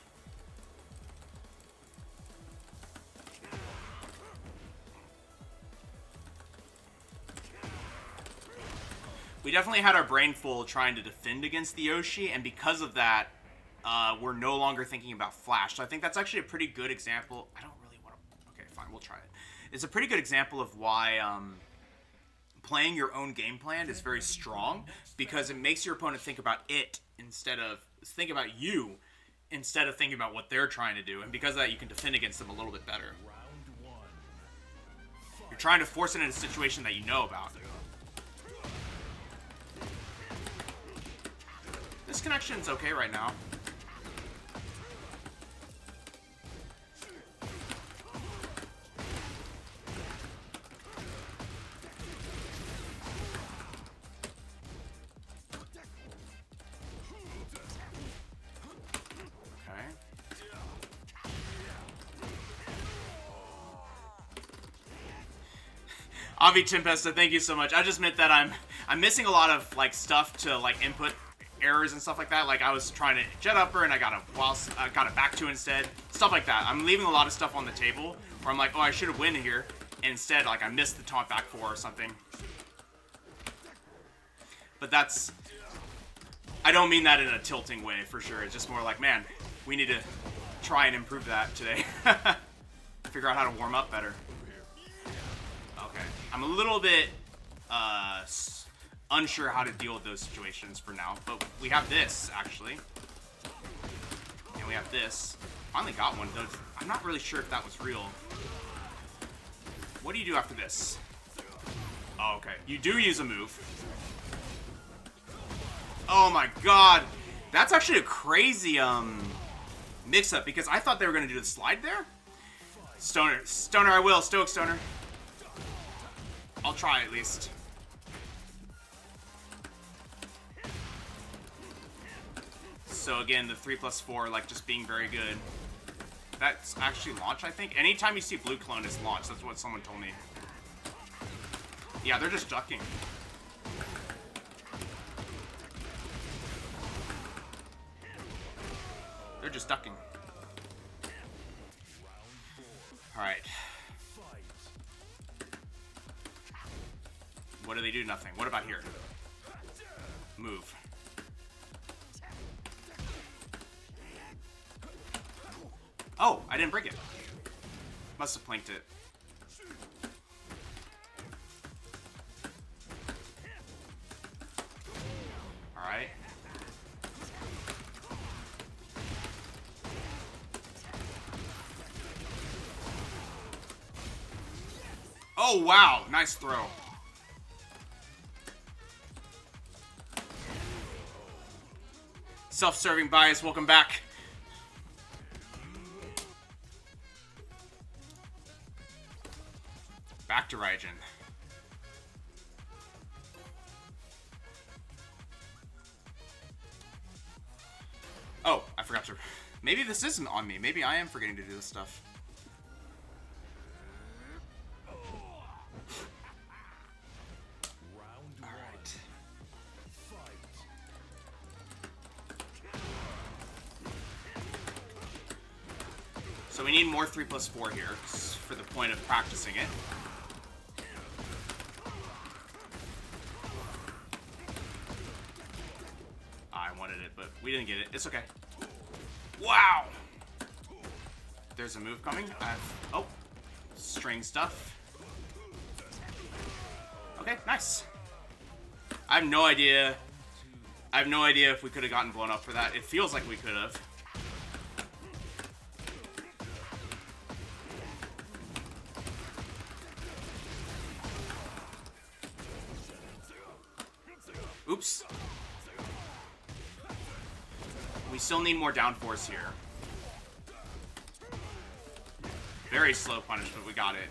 We definitely had our brain full trying to defend against the Yoshi, and because of that, we're no longer thinking about Flash. So I think that's actually a pretty good example. I don't really want to... Okay, fine, we'll try it. It's a pretty good example of why playing your own game plan is very strong, because it makes your opponent think about it instead of... think about you instead of thinking about what they're trying to do. And because of that, you can defend against them a little bit better. You're trying to force it in a situation that you know about. This connection's okay right now. Avi Tempesta, thank you so much. I just meant that I'm missing a lot of like stuff to like input errors and stuff like that. Like I was trying to jet upper and I got a back two instead. Stuff like that. I'm leaving a lot of stuff on the table where I'm like, oh, I should have win here. And instead, like I missed the taunt back four or something. But that's... I don't mean that in a tilting way for sure. It's just more like, man, we need to try and improve that today. Figure out how to warm up better. Okay. I'm a little bit unsure how to deal with those situations for now, but we have this, actually. And we have this. Finally got one. I'm not really sure if that was real. What do you do after this? Oh, okay. You do use a move. Oh my god. That's actually a crazy mix-up, because I thought they were going to do the slide there. Stoner, I will. Stoic Stoner. I'll try at least. So again, the 3+4, like just being very good. That's actually launch, I think. Anytime you see blue clone, it's launch. That's what someone told me. Yeah, they're just ducking. They're just ducking. Alright. What do they do? Nothing. What about here? Move. Oh, I didn't break it. Must have planked it. Alright. Oh, wow. Nice throw. Self-serving bias, welcome back. Back to Raijin. Oh, I forgot to... Maybe this isn't on me. Maybe I am forgetting to do this stuff. Alright. So we need more 3+4 here for the point of practicing it. I wanted it, but we didn't get it. It's okay. Wow! There's a move coming. Oh, string stuff. Okay, nice. I have no idea. I have no idea if we could have gotten blown up for that. It feels like we could have. Oops. We still need more down force here. Very slow punish, but we got it.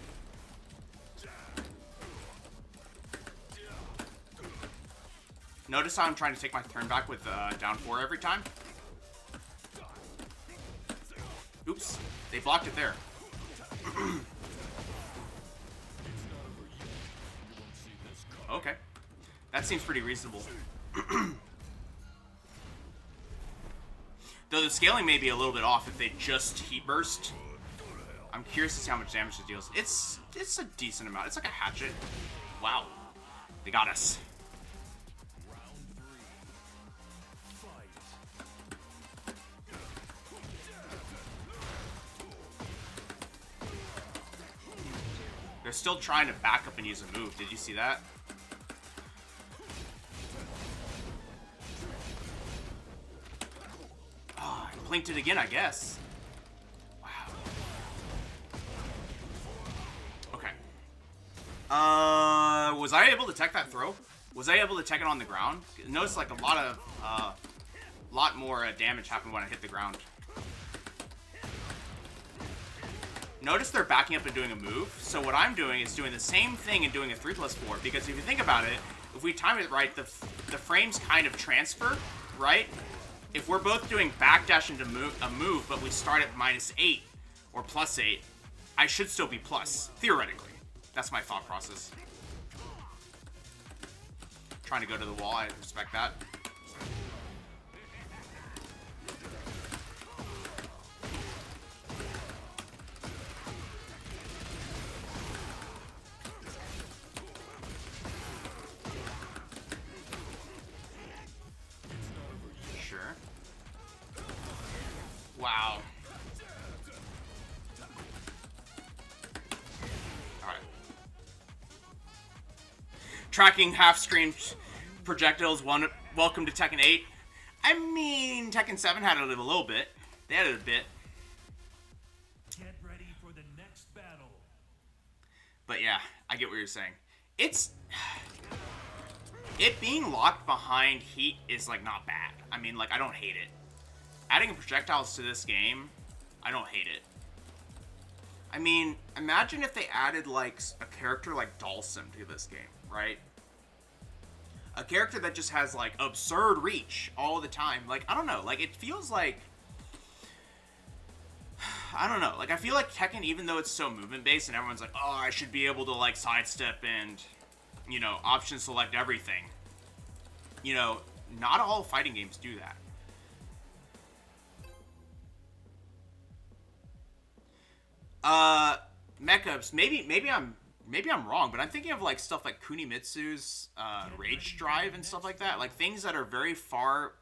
Notice how I'm trying to take my turn back with down 4 every time? Oops. They blocked it there. Okay. That seems pretty reasonable. Though the scaling may be a little bit off if they just heat burst. I'm curious to see how much damage it deals. It's a decent amount. It's like a hatchet. Wow. They got us. They're still trying to back up and use a move. Did you see that? Oh, I blinked it again, I guess. Wow. Okay. Was I able to tech that throw? Was I able to tech it on the ground? Notice like a lot more damage happened when I hit the ground. Notice they're backing up and doing a move. So what I'm doing is doing the same thing and doing a 3+4. Because if you think about it, if we time it right, the frames kind of transfer, right? If we're both doing backdash into a move, but we start at -8 or +8, I should still be plus, theoretically. That's my thought process. Trying to go to the wall, I respect that. Wow. Alright. Tracking half-screen projectiles. Welcome to Tekken 8. I mean, Tekken 7 had it a little bit. They had it a bit. Get ready for the next battle. But yeah, I get what you're saying. It being locked behind heat is, like, not bad. I mean, like, I don't hate it. Adding projectiles to this game, I don't hate it. I mean, imagine if they added, like, a character like Dalsum to this game, right? A character that just has, like, absurd reach all the time. Like, I don't know. Like, it feels like... I don't know. Like, I feel like Tekken, even though it's so movement-based and everyone's like, oh, I should be able to, like, sidestep and, you know, option select everything. You know, not all fighting games do that. Mechas, maybe I'm wrong, but I'm thinking of like stuff like Kunimitsu's Rage Drive and stuff like that, like things that are very far,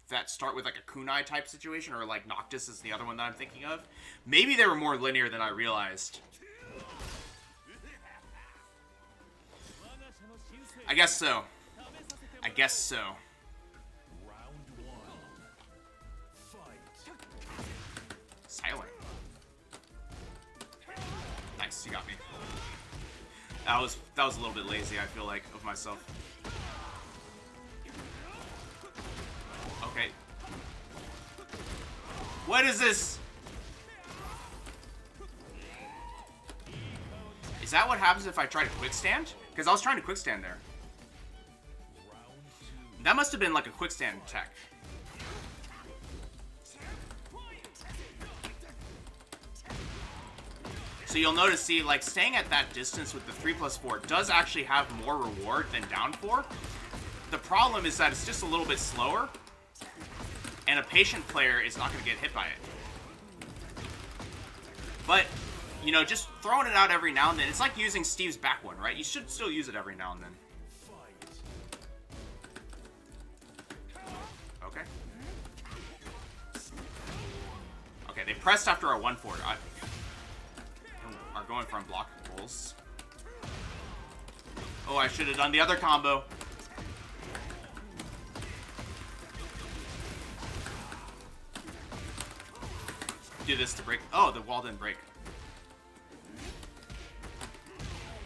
that start with like a kunai type situation, or like Noctis is the other one that I'm thinking of. Maybe they were more linear than I realized. I guess so. I guess so. Silent. Nice, you got me. That was a little bit lazy, I feel like, of myself. Okay, What is this? Is that what happens if I try to quick stand? Because I was trying to quick stand there. That must have been like a quick stand tech. So you'll notice, see, like, staying at that distance with the 3+4 does actually have more reward than down 4. The problem is that it's just a little bit slower, and a patient player is not going to get hit by it. But, you know, just throwing it out every now and then, it's like using Steve's back one, right? You should still use it every now and then. Okay. Okay, they pressed after our 1 forward. Are going for unblockables. Oh, I should have done the other combo. Do this to break. Oh, the wall didn't break.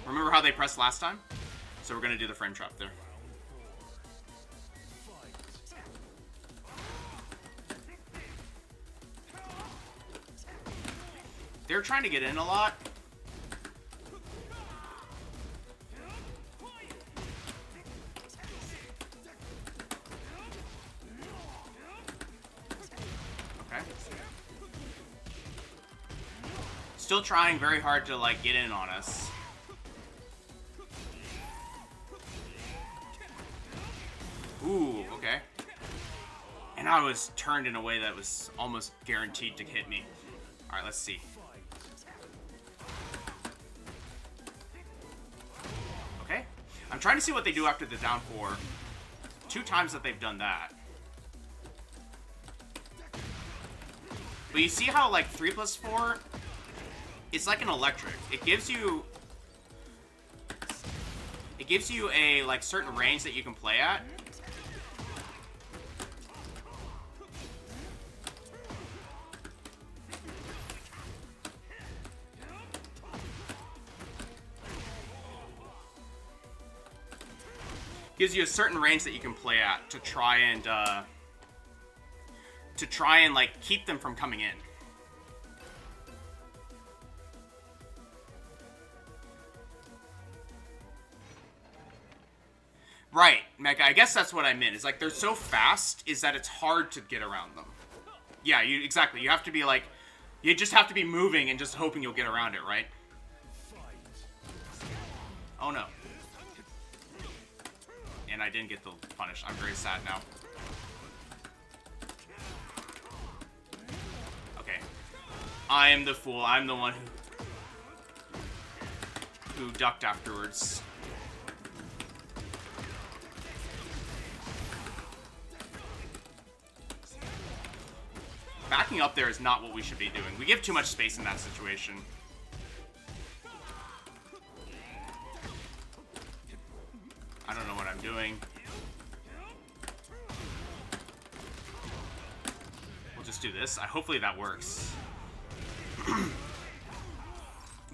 Remember how they pressed last time? So we're going to do the frame trap there. They're trying to get in a lot. Okay. Still trying very hard to, like, get in on us. Ooh, okay. And I was turned in a way that was almost guaranteed to hit me. Alright, let's see. Okay. I'm trying to see what they do after the down 4. 2 times that they've done that. But you see how, like, 3+4, it's like an electric. It gives you a, like, certain range that you can play at. Gives you a certain range that you can play at to try and like keep them from coming in. Right, Mecca, I guess that's what I meant. It's like they're so fast is that it's hard to get around them. Yeah, exactly. You have to be like, you just have to be moving and just hoping you'll get around it, right? Oh no. And I didn't get the punish. I'm very sad now. Okay. I am the fool. I'm the one who ducked afterwards. Backing up there is not what we should be doing. We give too much space in that situation. I don't know what I'm doing. We'll just do this. Hopefully that works.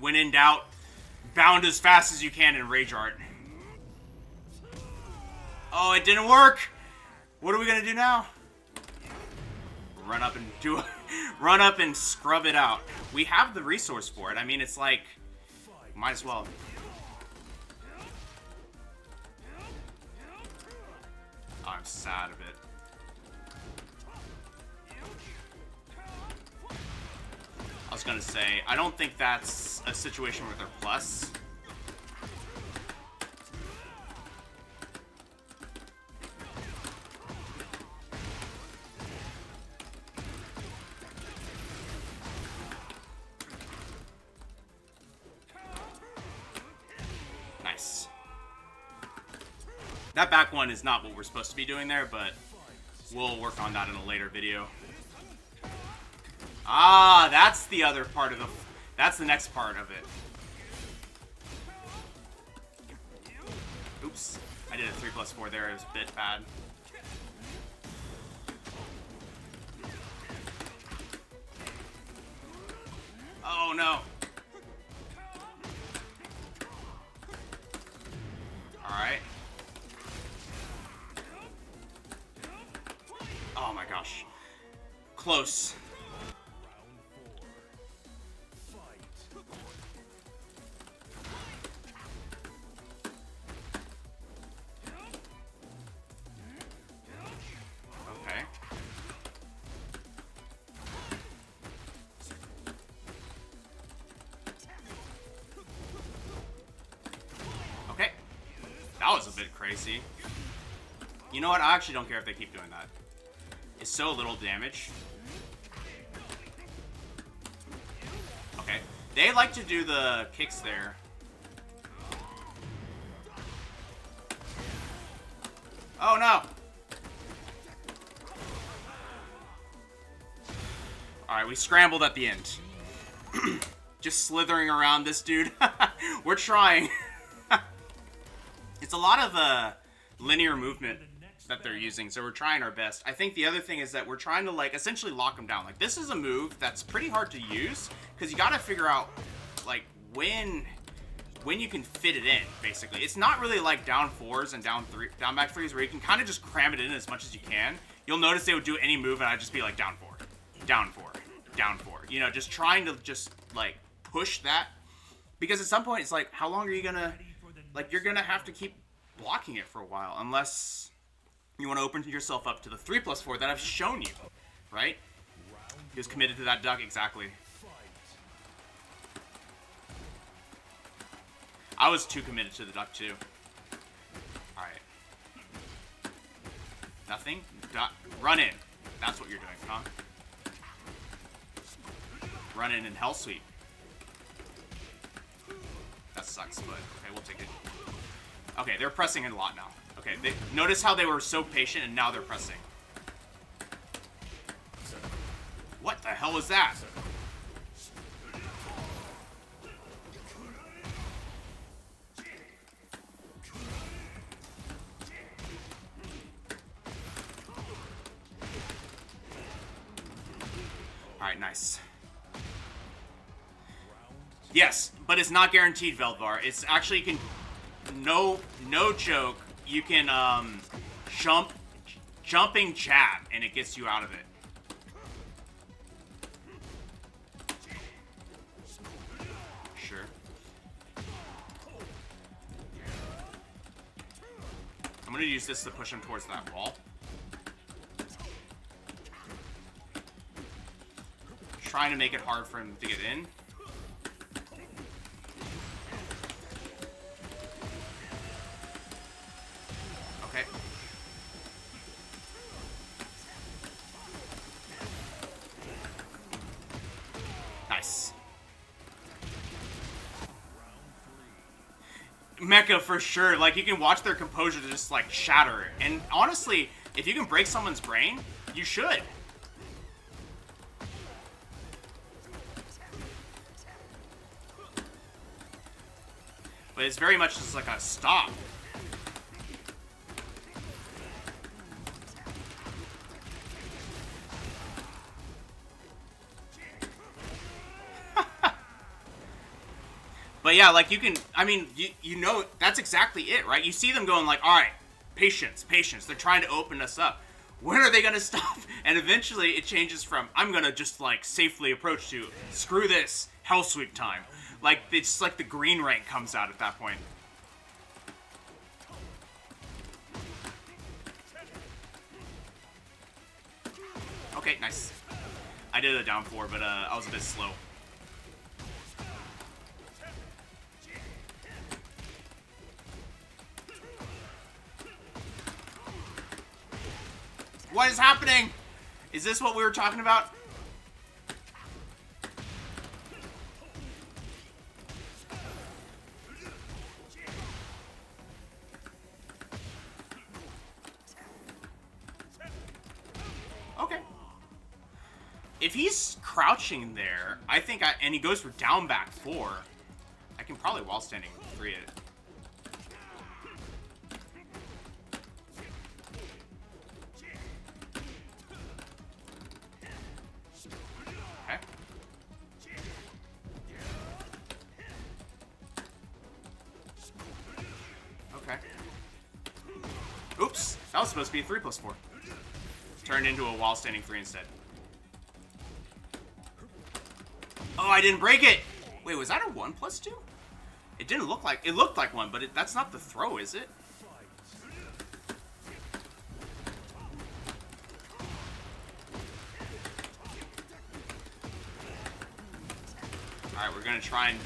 When in doubt, bound as fast as you can in Rage Art. Oh, it didn't work! What are we gonna do now? Run up and run up and scrub it out. We have the resource for it. I mean, it's like, might as well. Oh, I'm sad of it. I was gonna say, I don't think that's a situation where they're plus. Nice. That back one is not what we're supposed to be doing there, but we'll work on that in a later video. Ah, that's the other part of the... That's the next part of it. Oops. I did a 3+4 there. It was a bit bad. Oh, no. Alright. Oh my gosh. Close. crazy. You know what? I actually don't care if they keep doing that. It's so little damage. Okay. They like to do the kicks there. Oh no! Alright, we scrambled at the end. Just slithering around this dude. We're trying. It's a lot of linear movement that they're using, so we're trying our best. I think the other thing is that we're trying to, like, essentially lock them down. Like, this is a move that's pretty hard to use, because you gotta figure out, like, when you can fit it in, basically. It's not really like down fours and down back threes, where you can kind of just cram it in as much as you can. You'll notice they would do any move, and I'd just be like, down four, down four, down four. You know, just trying to just, like, push that. Because at some point, it's like, how long are you gonna, like, you're gonna have to keep blocking it for a while, unless you want to open yourself up to the 3+4 that I've shown you, right? He was committed to that duck, exactly. I was too committed to the duck, too. Alright. Nothing? Duck. Run in. That's what you're doing, huh? Run in and hell sweep. That sucks, but okay, we'll take it. Okay, they're pressing in a lot now. Okay, notice how they were so patient and now they're pressing. What the hell was that? Alright, nice. Yes, but it's not guaranteed, Veldvar. It's actually, you can, no joke, you can jumping jab and it gets you out of it. Sure. I'm gonna use this to push him towards that wall. Trying to make it hard for him to get in. Okay. Nice. Mecha for sure. Like, you can watch their composure to just, like, shatter. And honestly, if you can break someone's brain, you should. But it's very much just like a stop. But yeah, like, you can, I mean, you know, that's exactly it, right? You see them going like, all right, patience, patience. They're trying to open us up. When are they going to stop? And eventually it changes from, I'm going to just, like, safely approach to, screw this, hell sweep time. Like, it's like the green rank comes out at that point. Okay, nice. I did a down 4, but I was a bit slow. What is happening? Is this what we were talking about? Okay. If he's crouching there, I think and he goes for down back 4, I can probably wall standing 3 it. Oops, that was supposed to be a 3+4. Turned into a wall standing 3 instead. Oh, I didn't break it! Wait, was that a 1+2? It didn't look like, it looked like 1, but that's not the throw, is it? Alright, we're gonna try and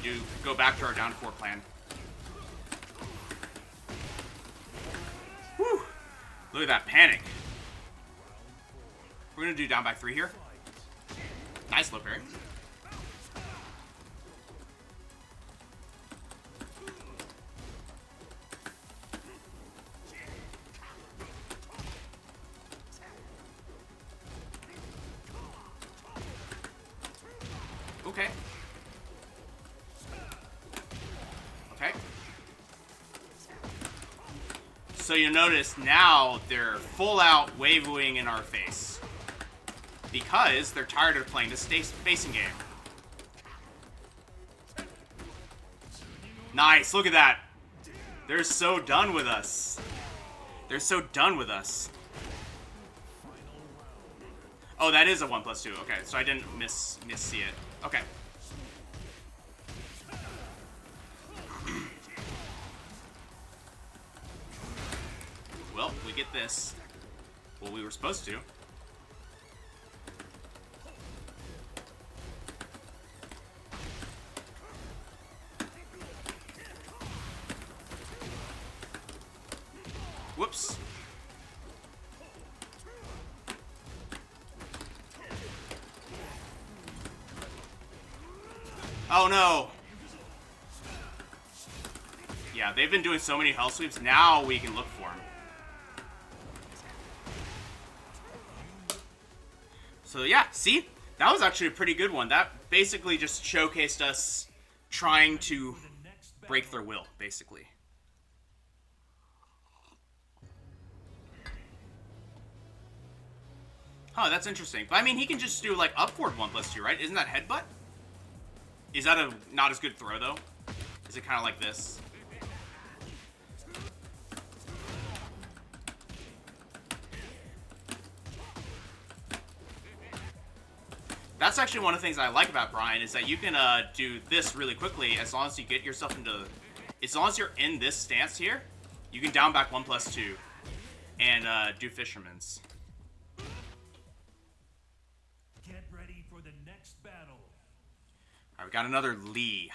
go back to our down 4 plan. Look at that panic. We're gonna do down by 3 here. Nice low parry. Okay. Okay. So you notice now they're full out waving in our face. Because they're tired of playing this spacing game. Nice, look at that. They're so done with us. They're so done with us. Oh, that is a 1+2. Okay, so I didn't see it. Okay. Well, we get this. Well, we were supposed to. Whoops. Oh no. Yeah, they've been doing so many hell sweeps. Now we can look for them. So yeah, see? That was actually a pretty good one. That basically just showcased us trying to break their will, basically. Huh, that's interesting. But I mean, he can just do like upward 1+2, right? Isn't that headbutt? Is that a not as good throw though? Is it kind of like this? That's actually one of the things I like about Bryan is that you can do this really quickly as long as you get yourself into, as long as you're in this stance here, you can down back 1+2 and do Fisherman's. Get ready for the next battle. All right, we got another Lee.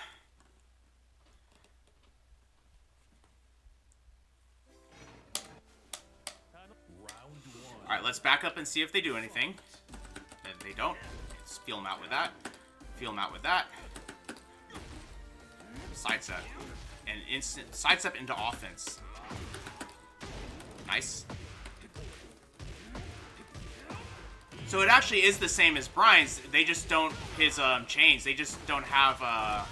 All right, let's back up and see if they do anything. And they don't. Let's feel them out with that. Feel them out with that. Sidestep. And instant sidestep into offense. Nice. So it actually is the same as Bryan's. They just don't, his chains, they just don't have a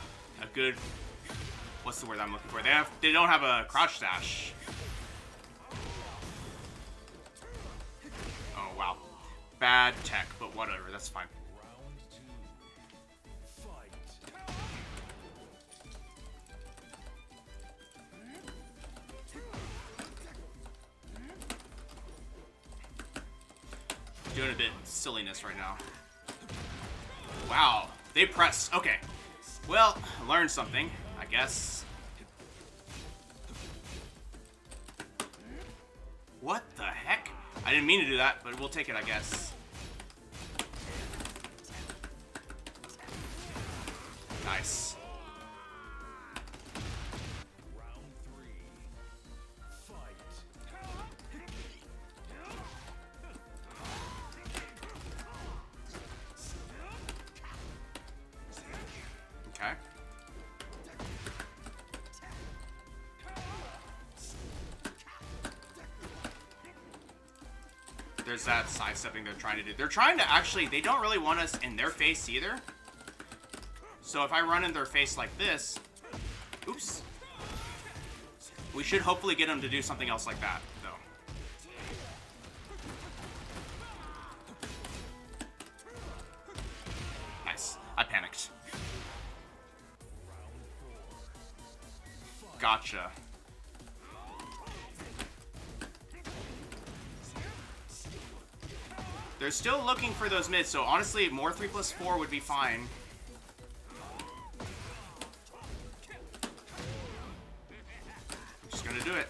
good, what's the word I'm looking for? They don't have a crouch dash. Oh wow. Bad tech, but whatever, that's fine. Doing a bit silliness right now. Wow, they pressed. Okay. Well, I learned something, I guess. What the heck? I didn't mean to do that, but we'll take it, I guess. Nice. Okay. There's that sidestepping they're trying to do. They're trying to actually, they don't really want us in their face either. So if I run in their face like this, oops. We should hopefully get them to do something else like that, though. Nice. I panicked. Gotcha. They're still looking for those mids, so honestly, more 3+4 would be fine. I'm just gonna do it.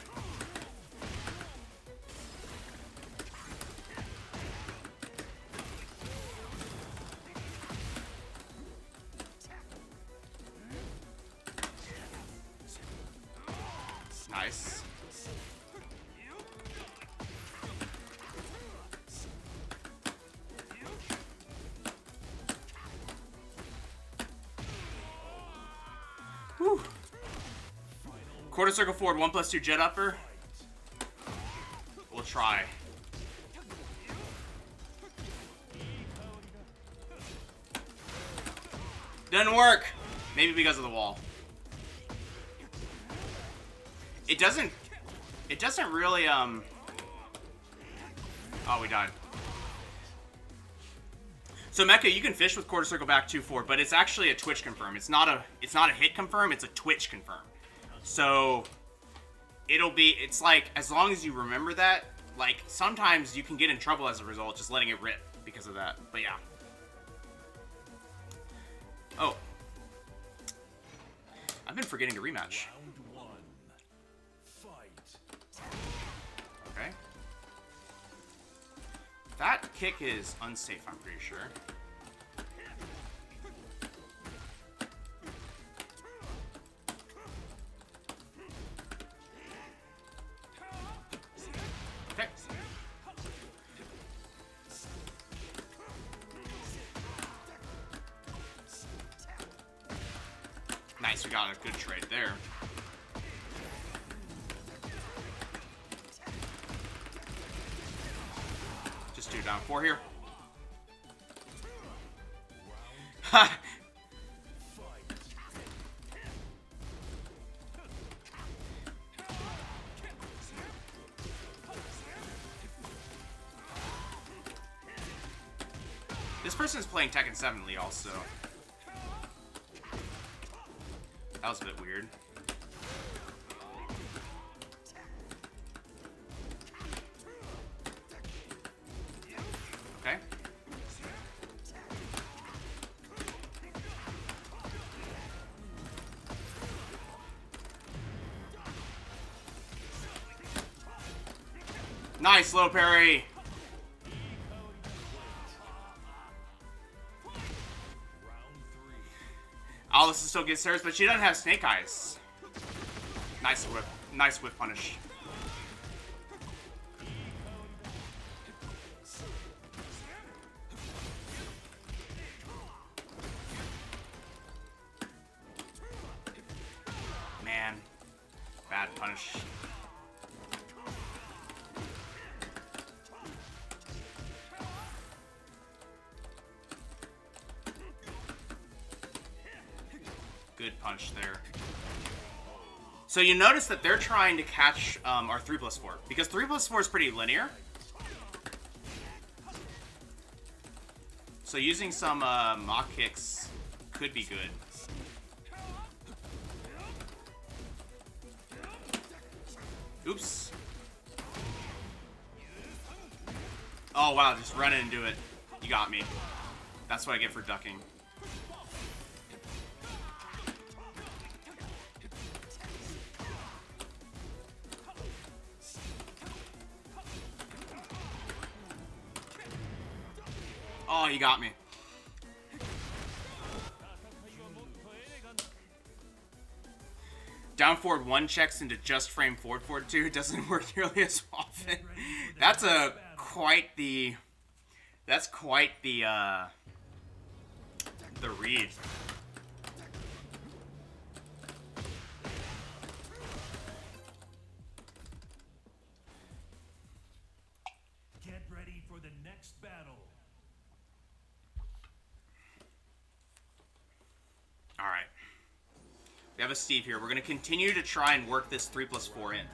Nice. Quarter circle forward, 1+2 jet upper. We'll try. Doesn't work. Maybe because of the wall. It doesn't really, Oh, we died. So Mecha, you can fish with quarter circle back 2-4, but it's actually a twitch confirm. It's not a hit confirm, it's a twitch confirm. So it's like, as long as you remember that, like, sometimes you can get in trouble as a result just letting it rip because of that. But yeah. Oh. I've been forgetting to rematch. Okay. That kick is unsafe, I'm pretty sure. Okay. Nice, we got a good trade there. Just do down 4 here. Ha! This person is playing Tekken 7 Lee also. That was a bit weird. Okay. Nice, low parry. Alice still gets hers, but she doesn't have snake eyes. Nice whip. Nice whip punish. Man. Bad punish. Good punch there. So you notice that they're trying to catch our 3+4 because 3+4 is pretty linear. So using some mock kicks could be good. Oops. Oh wow, just run in and do it. You got me. That's what I get for ducking. Oh, you got me. Down forward 1 checks into just frame forward 2 doesn't work nearly as often. That's quite the read. Get ready for the next battle. All right. We have a Steve here. We're going to continue to try and work this 3+4 in.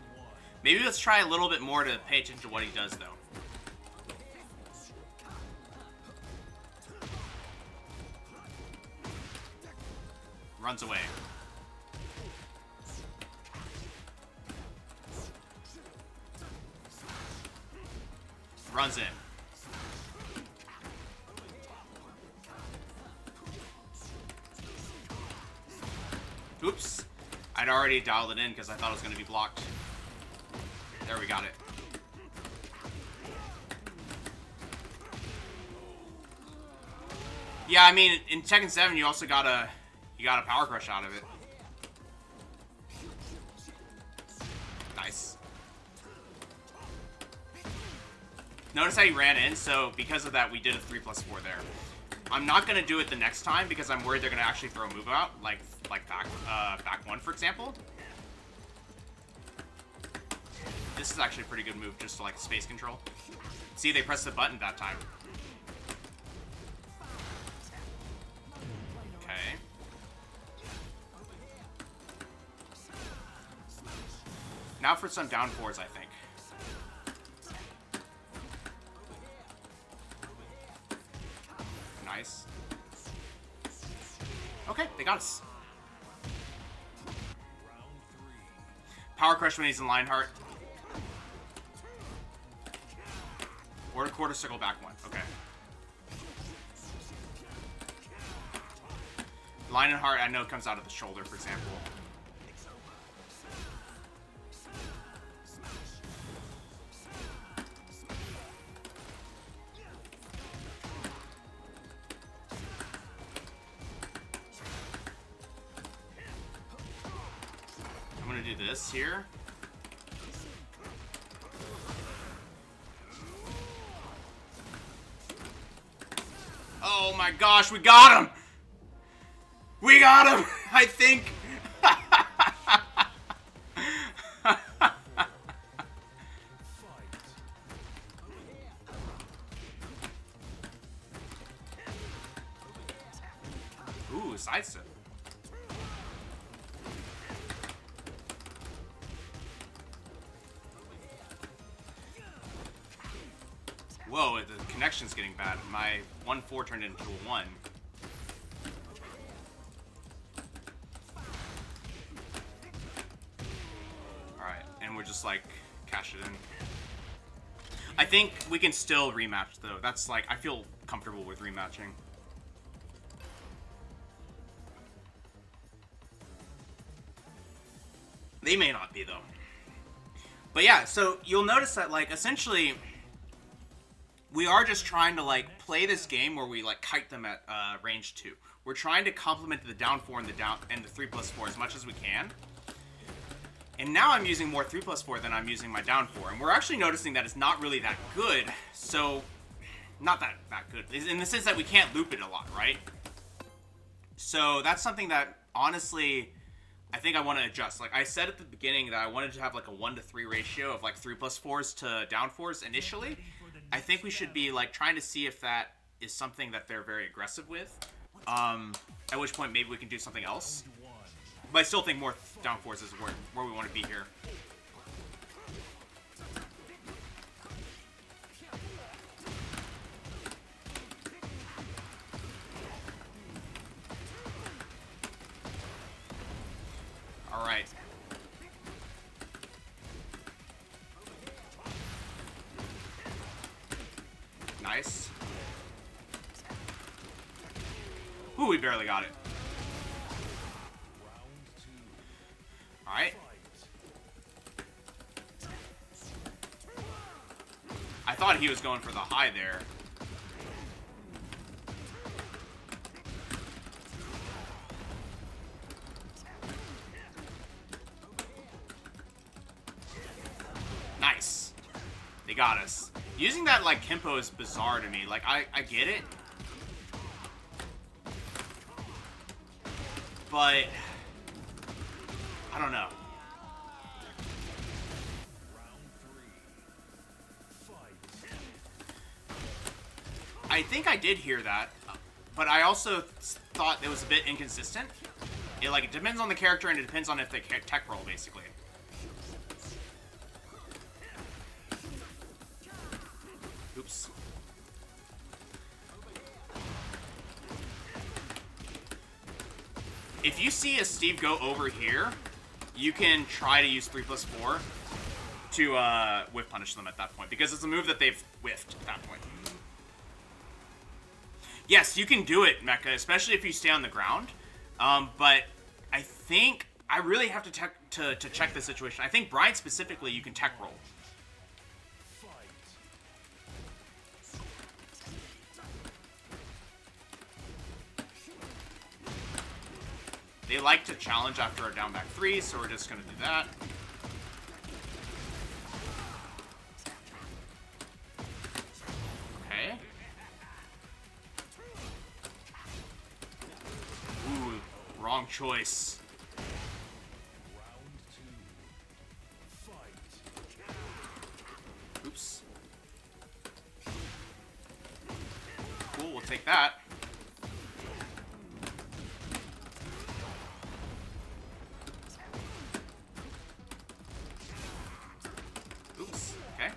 Maybe let's try a little bit more to pay attention to what he does, though. Runs away. Runs in. Oops. I'd already dialed it in because I thought it was going to be blocked. There, we got it. Yeah, I mean, in Tekken 7, you also got a power crush out of it. Nice. Notice how he ran in, so because of that, we did a 3+4 there. I'm not gonna do it the next time because I'm worried they're gonna actually throw a move out, like back 1, for example. this is actually a pretty good move just to like space control. See, they pressed the button that time. Okay. Now for some down fours, I think. Nice. Okay, they got us. Power Crush when he's in Lionheart. Or a quarter circle back one. Okay. Lionheart, I know, comes out of the shoulder, for example. I'm gonna do this here. Oh my gosh, we got him! We got him! I think. Ooh, sidestep. Whoa, the connection's getting bad. My 1-4 turned into a 1. Alright, and we're just like, cash it in. I think we can still rematch though. That's like, I feel comfortable with rematching. They may not be though. But yeah, so you'll notice that like, essentially, we are just trying to like play this game where we like kite them at range 2. We're trying to complement the down 4 and the 3+4 as much as we can. And now I'm using more 3+4 than I'm using my down 4, and we're actually noticing that it's not really that good. So, not that good in the sense that we can't loop it a lot, right? So that's something that honestly, I think I want to adjust. Like I said at the beginning that I wanted to have like a 1-to-3 ratio of like 3+4s to down 4s initially. I think we should be like trying to see if that is something that they're very aggressive with. At which point maybe we can do something else. But I still think more down 4s is where we want to be here. All right. Nice. Ooh, we barely got it. Alright. I thought he was going for the high there. Nice. They got us. Using that, like, Kempo is bizarre to me. Like, I get it. But I don't know. I think I did hear that, but I also thought it was a bit inconsistent. It depends on the character and it depends on if they tech roll, basically. Oops. If you see a Steve go over here, you can try to use 3+4 to whiff punish them at that point, because it's a move that they've whiffed at that point. Yes, you can do it, Mecha, especially if you stay on the ground. But I think I really have to check the situation. I think Bryan specifically, you can tech roll. They like to challenge after a down back 3, so we're just going to do that. Okay. Ooh, wrong choice. take that. Oops. Okay.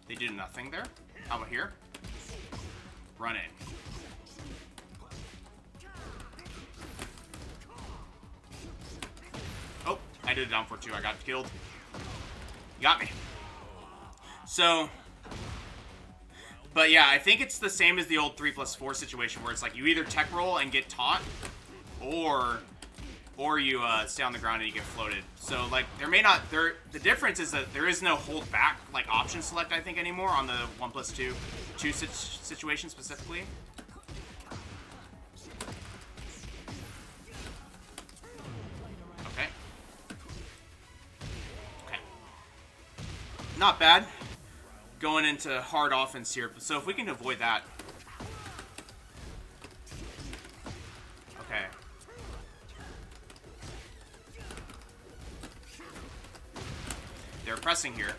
They did nothing there. How about here? Run in. Oh, I did it down for 2. I got killed. You got me. So, but yeah, I think it's the same as the old 3+4 situation where it's like you either tech roll and get taught, or you stay on the ground and you get floated. So like there may not the difference is that there is no hold back like option select I think anymore on the 1+2 situation specifically. Okay. Okay. Not bad. Going into hard offense here. So if we can avoid that. Okay. They're pressing here.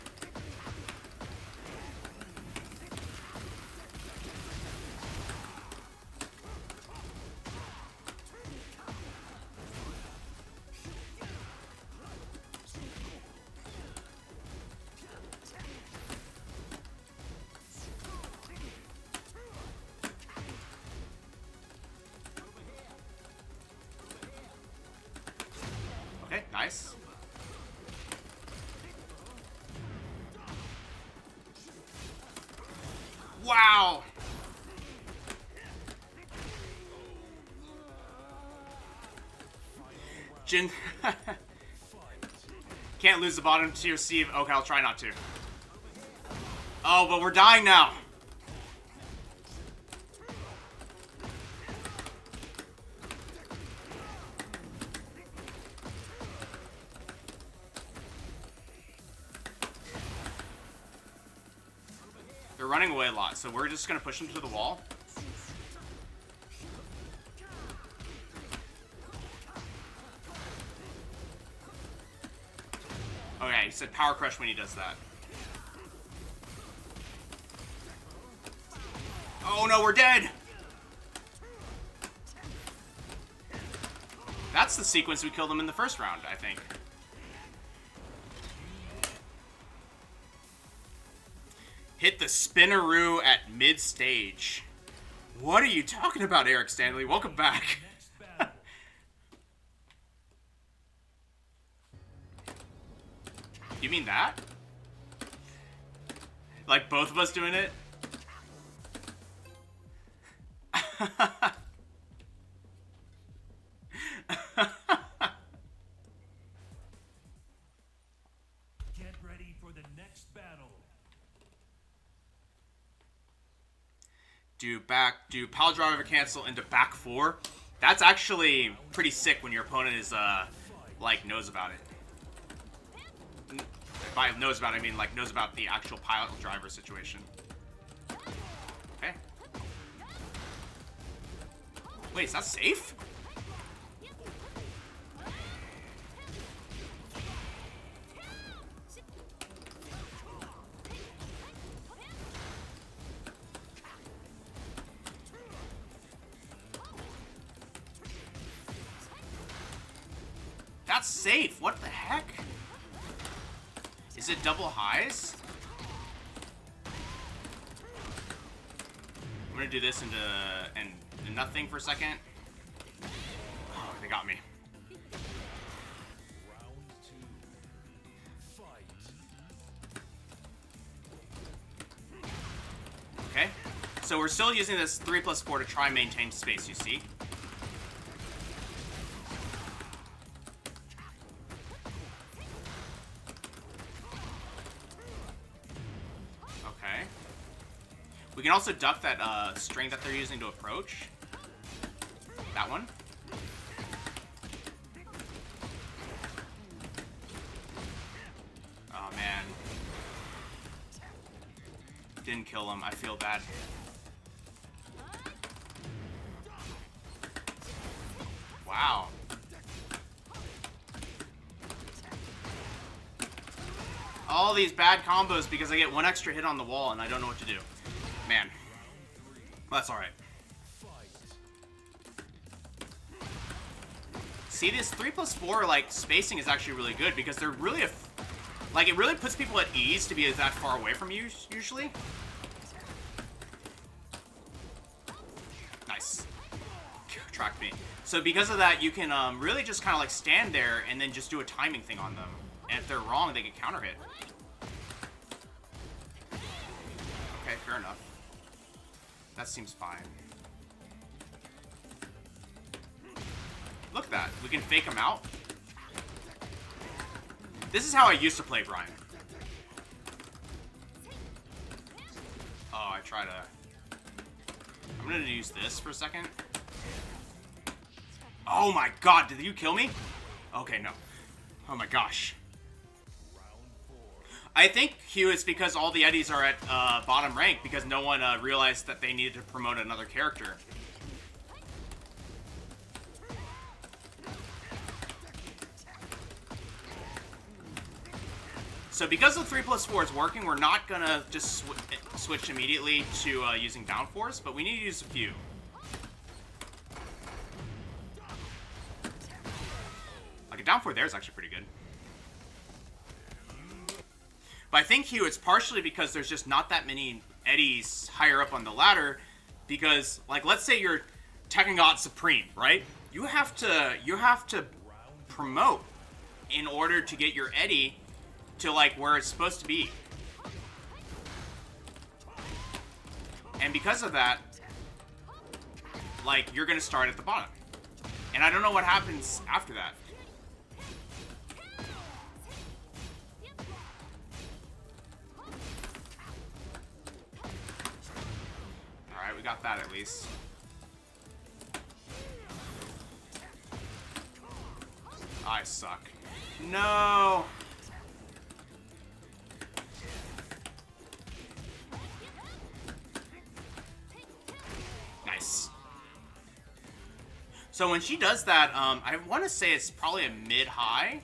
Okay, nice. Wow! Jin... Can't lose the bottom tier C. Okay, I'll try not to. Oh, but we're dying now. They're running away a lot, so we're just gonna push them to the wall. Okay, he said power crush when he does that. Oh no, we're dead! That's the sequence we killed him in the first round, I think. Hit the spinneroo at mid-stage. What are you talking about, Eric Stanley? Welcome back. You mean that? Like both of us doing it? Get ready for the next battle. Do pile driver cancel into back 4. That's actually pretty sick when your opponent is like knows about it. By knows about it, I mean like knows about the actual pile driver situation. Okay. Wait, is that safe? That's safe. What the heck? Is it double highs? I'm gonna do this into nothing for a second. Oh, they got me. Round 2. Fight. Okay. So we're still using this 3+4 to try and maintain space, you see. We can also duck that string that they're using to approach. That one. Oh man. Didn't kill him. I feel bad. Wow. all these bad combos because I get one extra hit on the wall and I don't know what to do. Man. Well, that's alright. See, this 3+4, like, spacing is actually really good because they're really, like, it really puts people at ease to be that far away from you, usually. Nice. Tracked me. So because of that, you can really just kind of, like, stand there and then just do a timing thing on them. And if they're wrong, they get counter hit. Okay, fair enough. That seems fine. Look at that. We can fake him out. This is how I used to play Bryan. Oh, I try to... I'm gonna use this for a second. Oh my god, did you kill me? Okay, no. Oh my gosh. I think, Hugh, it's because all the Eddies are at bottom rank because no one realized that they needed to promote another character. So because the 3+4 is working, we're not gonna just switch immediately to using downforce, but we need to use a few. Like a downforce there is actually pretty good. But I think, Hugh, it's partially because there's just not that many Eddies higher up on the ladder, because, like, let's say you're Tekken God Supreme, right? You have to promote in order to get your Eddie to, like, where it's supposed to be. And because of that, like, you're gonna start at the bottom. And I don't know what happens after that. Alright, we got that at least. I suck. No! Nice. So when she does that, I want to say it's probably a mid-high.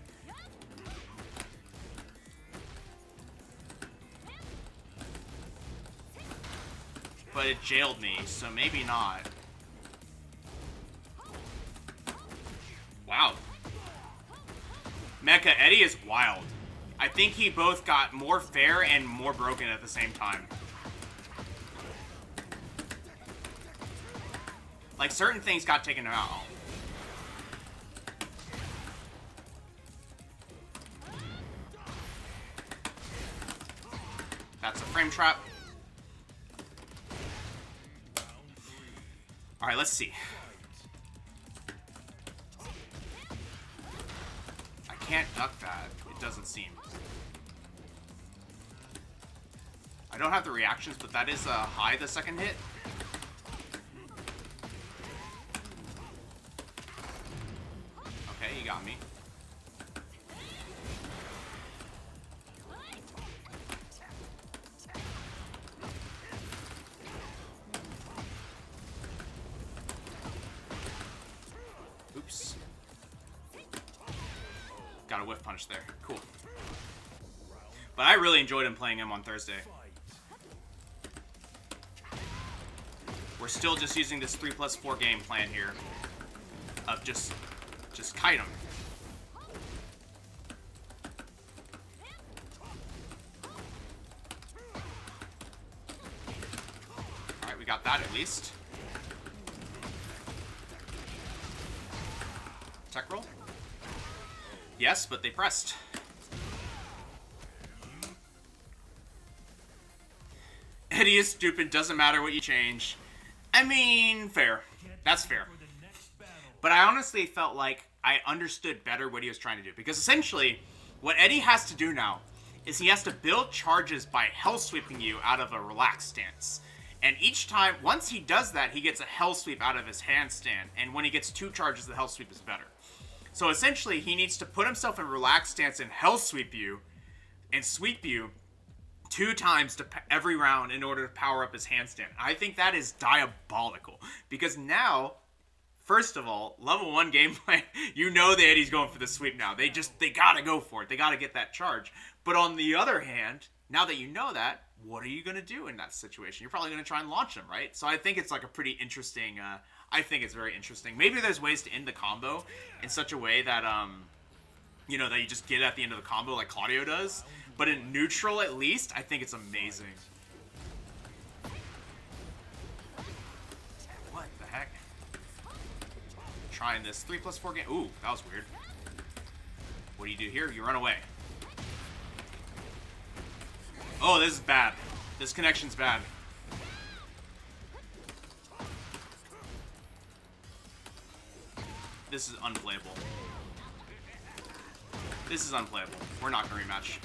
But it jailed me, so maybe not. Wow. Mecha Eddie is wild. I think he both got more fair and more broken at the same time. Like, certain things got taken out. That's a frame trap. Alright, let's see. I can't duck that. It doesn't seem. I don't have the reactions, but that is high the second hit. Okay, you got me. Oops. Got a whiff punch there. Cool. But I really enjoyed playing him on Thursday. We're still just using this 3+4 game plan here. Of just kite him. Alright, we got that at least. Tech roll? Yes, but they pressed. Eddie is stupid, doesn't matter what you change. I mean, fair. That's fair. But I honestly felt like I understood better what he was trying to do. Because essentially, what Eddie has to do now is he has to build charges by hell sweeping you out of a relaxed stance. And each time, once he does that, he gets a hell sweep out of his handstand. And when he gets 2 charges, the hell sweep is better. So essentially, he needs to put himself in relaxed stance and hell sweep you and sweep you 2 times to every round in order to power up his handstand. I think that is diabolical. Because now, first of all, level 1 gameplay, you know that Eddie's going for the sweep now. They gotta go for it. They gotta get that charge. But on the other hand, now that you know that, what are you going to do in that situation? You're probably going to try and launch him, right? So I think it's like a pretty interesting, I think it's very interesting. Maybe there's ways to end the combo in such a way that, you know, that you just get at the end of the combo like Claudio does. But in neutral, at least, I think it's amazing. What the heck? Trying this 3+4 game. Ooh, that was weird. What do you do here? You run away. Oh, this is bad. This connection's bad. This is unplayable. This is unplayable. We're not going to rematch.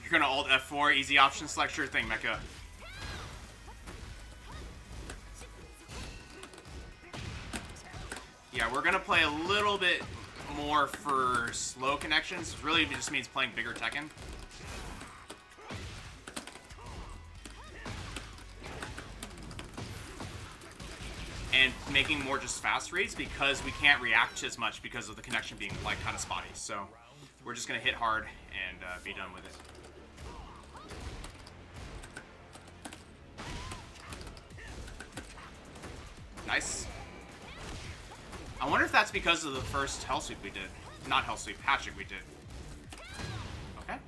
You're going to alt F4, easy option select, sure thing, Mecha. Yeah, we're going to play a little bit more for slow connections. Really, it just means playing bigger Tekken. And making more just fast reads because we can't react as much because of the connection being like kind of spotty. So we're just going to hit hard and be done with it. Nice. I wonder if that's because of the first Hell Sweep we did. Not Hell Sweep, Hatchet we did. Okay.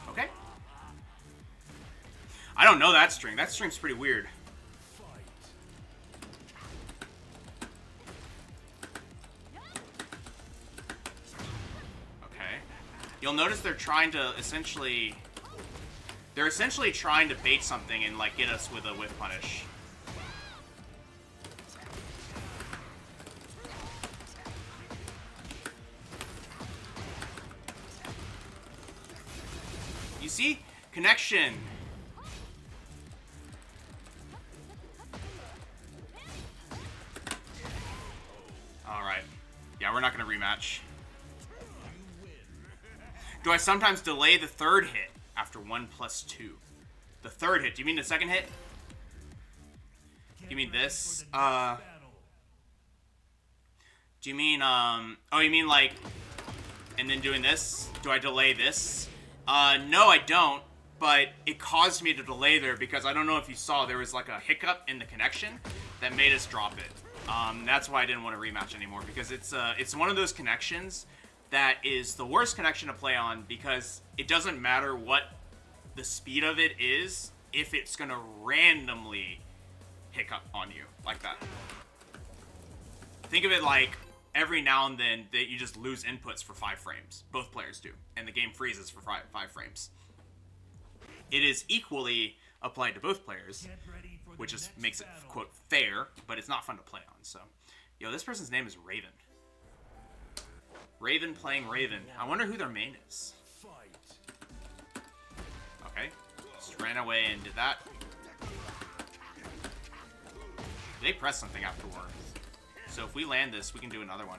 Okay. I don't know that string. That string's pretty weird. Okay. You'll notice they're trying to essentially... They're essentially trying to bait something and, like, get us with a whip punish. You see? Connection. Alright. Yeah, we're not going to rematch. Do I sometimes delay the third hit? After 1+2. The third hit. Do you mean the second hit? You mean this? Do you mean, oh, you mean like, and then doing this? Do I delay this? No, I don't, but it caused me to delay there because I don't know if you saw, there was like a hiccup in the connection that made us drop it. That's why I didn't want to rematch anymore, because it's one of those connections that is the worst connection to play on because it doesn't matter what the speed of it is if it's going to randomly hiccup on you like that. Think of it like every now and then that you just lose inputs for 5 frames. Both players do. And the game freezes for 5 frames. It is equally applied to both players, which just makes it, quote, fair, but it's not fun to play on. So, yo, this person's name is Raven. Raven playing Raven. I wonder who their main is. Okay. Just ran away and did that. They pressed something afterwards. So if we land this, we can do another one.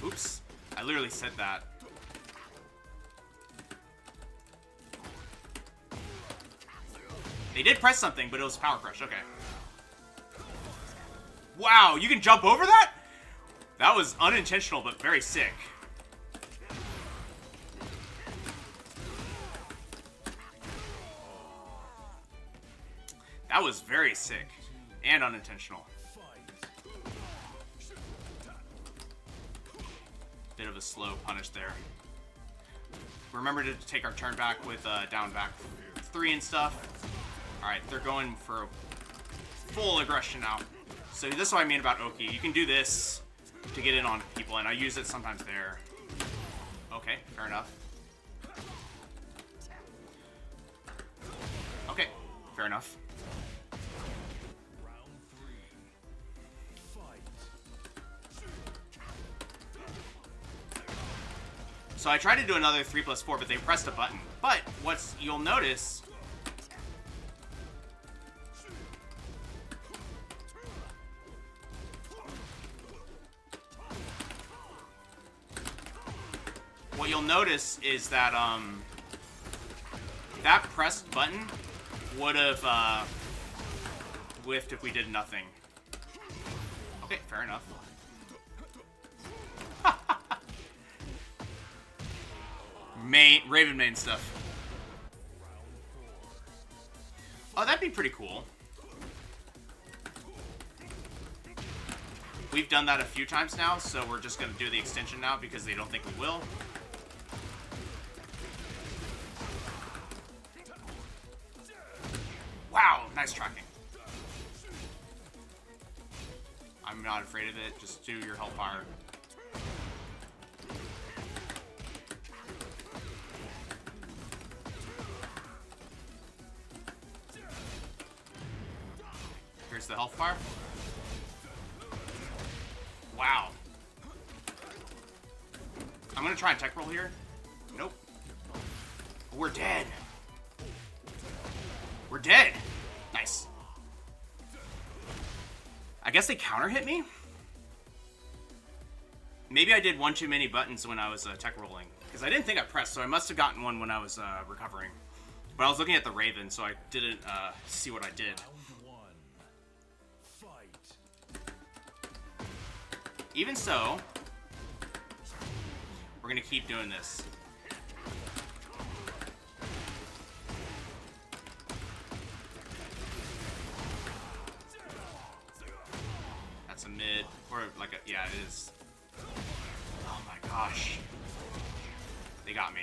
Oops. I literally said that. They did press something, but it was Power Crush. Okay. Wow, you can jump over that? That was unintentional, but very sick. That was very sick and unintentional. Bit of a slow punish there. Remember to take our turn back with down back 3 and stuff. Alright, they're going for full aggression now. So this is what I mean about Oki. You can do this to get in on people, and I use it sometimes there. Okay, fair enough. Okay, fair enough. So I tried to do another 3+4, but they pressed a button. But what's you'll notice what you'll notice is that that pressed button would have whiffed if we did nothing. Okay, fair enough. Raven main stuff. Oh, that'd be pretty cool. We've done that a few times now, so we're just going to do the extension now because they don't think we will. Wow, nice tracking. I'm not afraid of it. Just do your hellfire. Here's the hellfire. Wow. I'm gonna try and tech roll here. Nope. We're dead. We're dead. Nice. I guess they counter hit me? Maybe I did one too many buttons when I was tech rolling. Because I didn't think I pressed, so I must have gotten one when I was recovering. But I was looking at the Raven, so I didn't see what I did. Even so, we're gonna keep doing this. That's a mid, or like a, yeah, it is. Oh my gosh. They got me.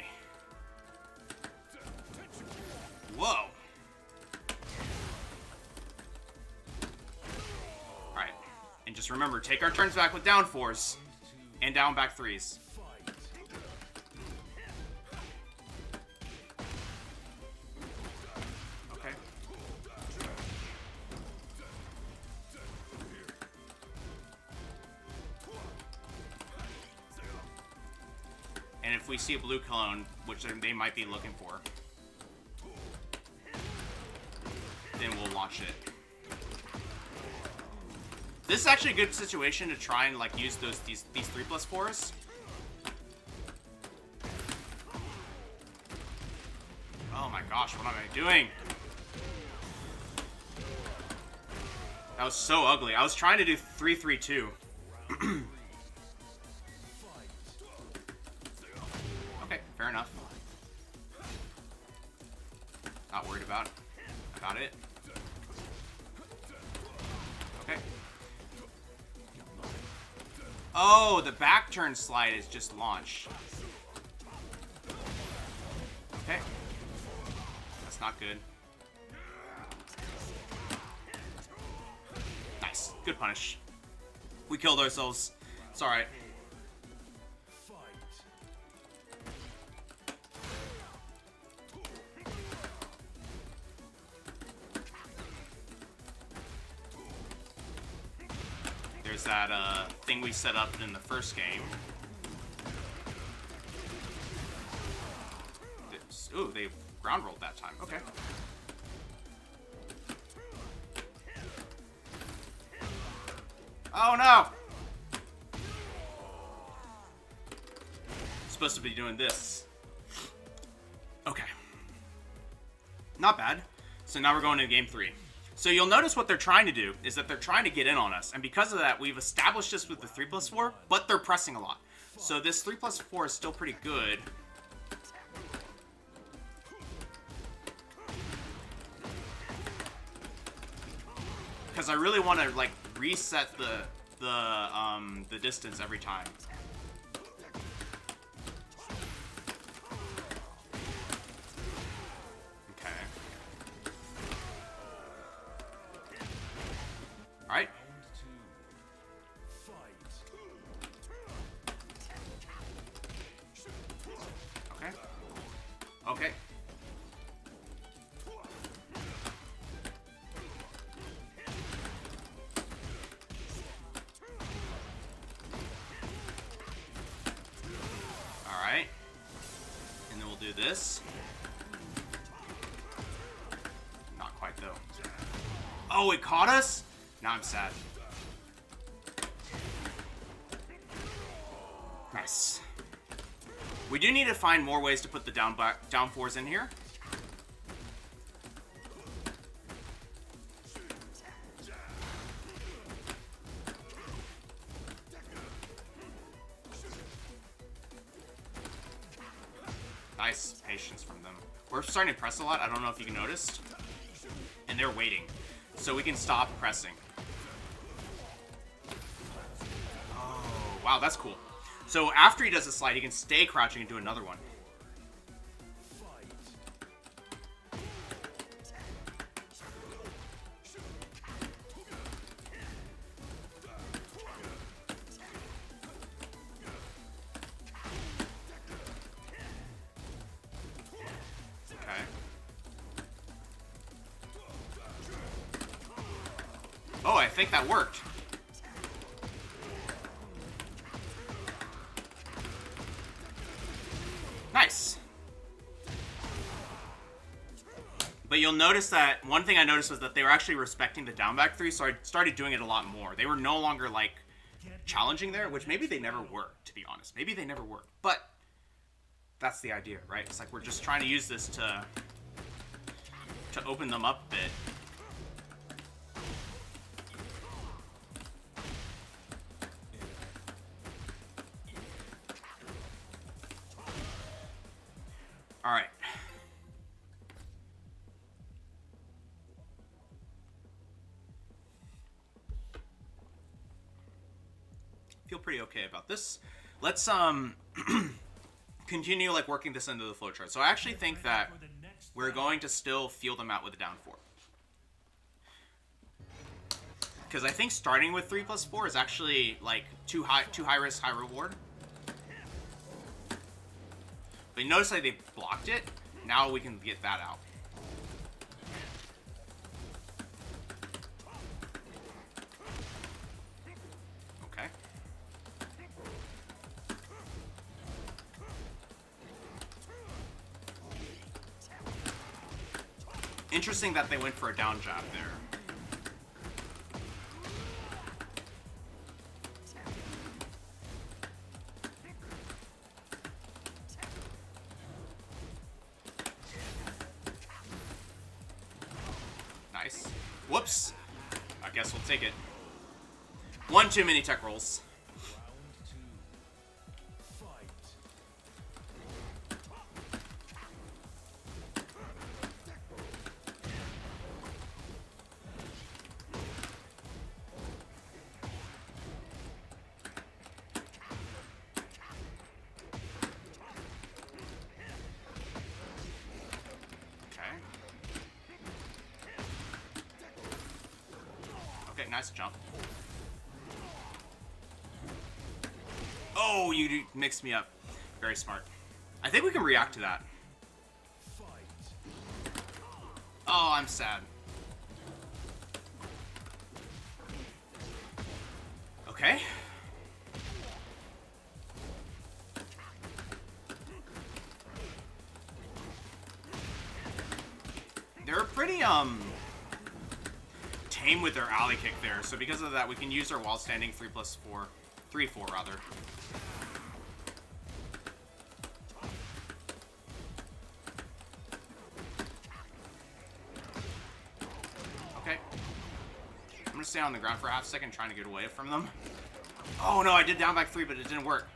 Whoa. Alright. And just remember, take our turns back with down 4s and down back 3s. Okay. And if we see a blue clone, which they might be looking for, then we'll launch it. This is actually a good situation to try and like use these 3+4s. Oh my gosh, what am I doing? That was so ugly. I was trying to do 3-3-2. Okay, fair enough. Not worried about it. Okay. Oh, the back turn slide is just launch. Okay. That's not good. Nice. Good punish. We killed ourselves. It's alright. There's that thing we set up in the first game. Ooh, they ground rolled that time. Okay. Oh no! Supposed to be doing this. Okay. Not bad. So now we're going into game 3. So you'll notice what they're trying to do is that they're trying to get in on us. And because of that, we've established this with the 3+4, but they're pressing a lot. So this 3+4 is still pretty good. Because I really want to like reset the distance every time. Alright. Okay. Okay. Alright. And then we'll do this. Not quite though. Oh, it caught us? Now I'm sad. Nice. We do need to find more ways to put the down fours in here. Nice patience from them. We're starting to press a lot. I don't know if you noticed. And they're waiting. So we can stop pressing. Oh, wow, that's cool. So after he does the slide, he can stay crouching and do another one. Okay. Oh, I think that worked. Nice. But you'll notice that one thing I noticed was that they were actually respecting the down back 3, so I started doing it a lot more. They were no longer like challenging there, which maybe they never were, to be honest. Maybe they never were. But that's the idea, right? It's like we're just trying to use this to open them up a bit. All right. Feel pretty okay about this. Let's continue like working this into the flowchart. So I actually think that we're going to still feel them out with a down 4. Because I think starting with 3+4 is actually like too high risk, high reward. But you notice that they blocked it. Now we can get that out. Okay. Interesting that they went for a down jab there. Nice. Whoops. I guess we'll take it. One too many tech rolls. Nice jump. Oh, you mixed me up. Very smart. I think we can react to that. Oh, I'm sad. Okay. They're pretty, tame with their alley kick there, so because of that we can use our wall standing 3+4 rather. Okay. I'm gonna stay on the ground for a half second trying to get away from them. Oh no, I did down back 3 but it didn't work.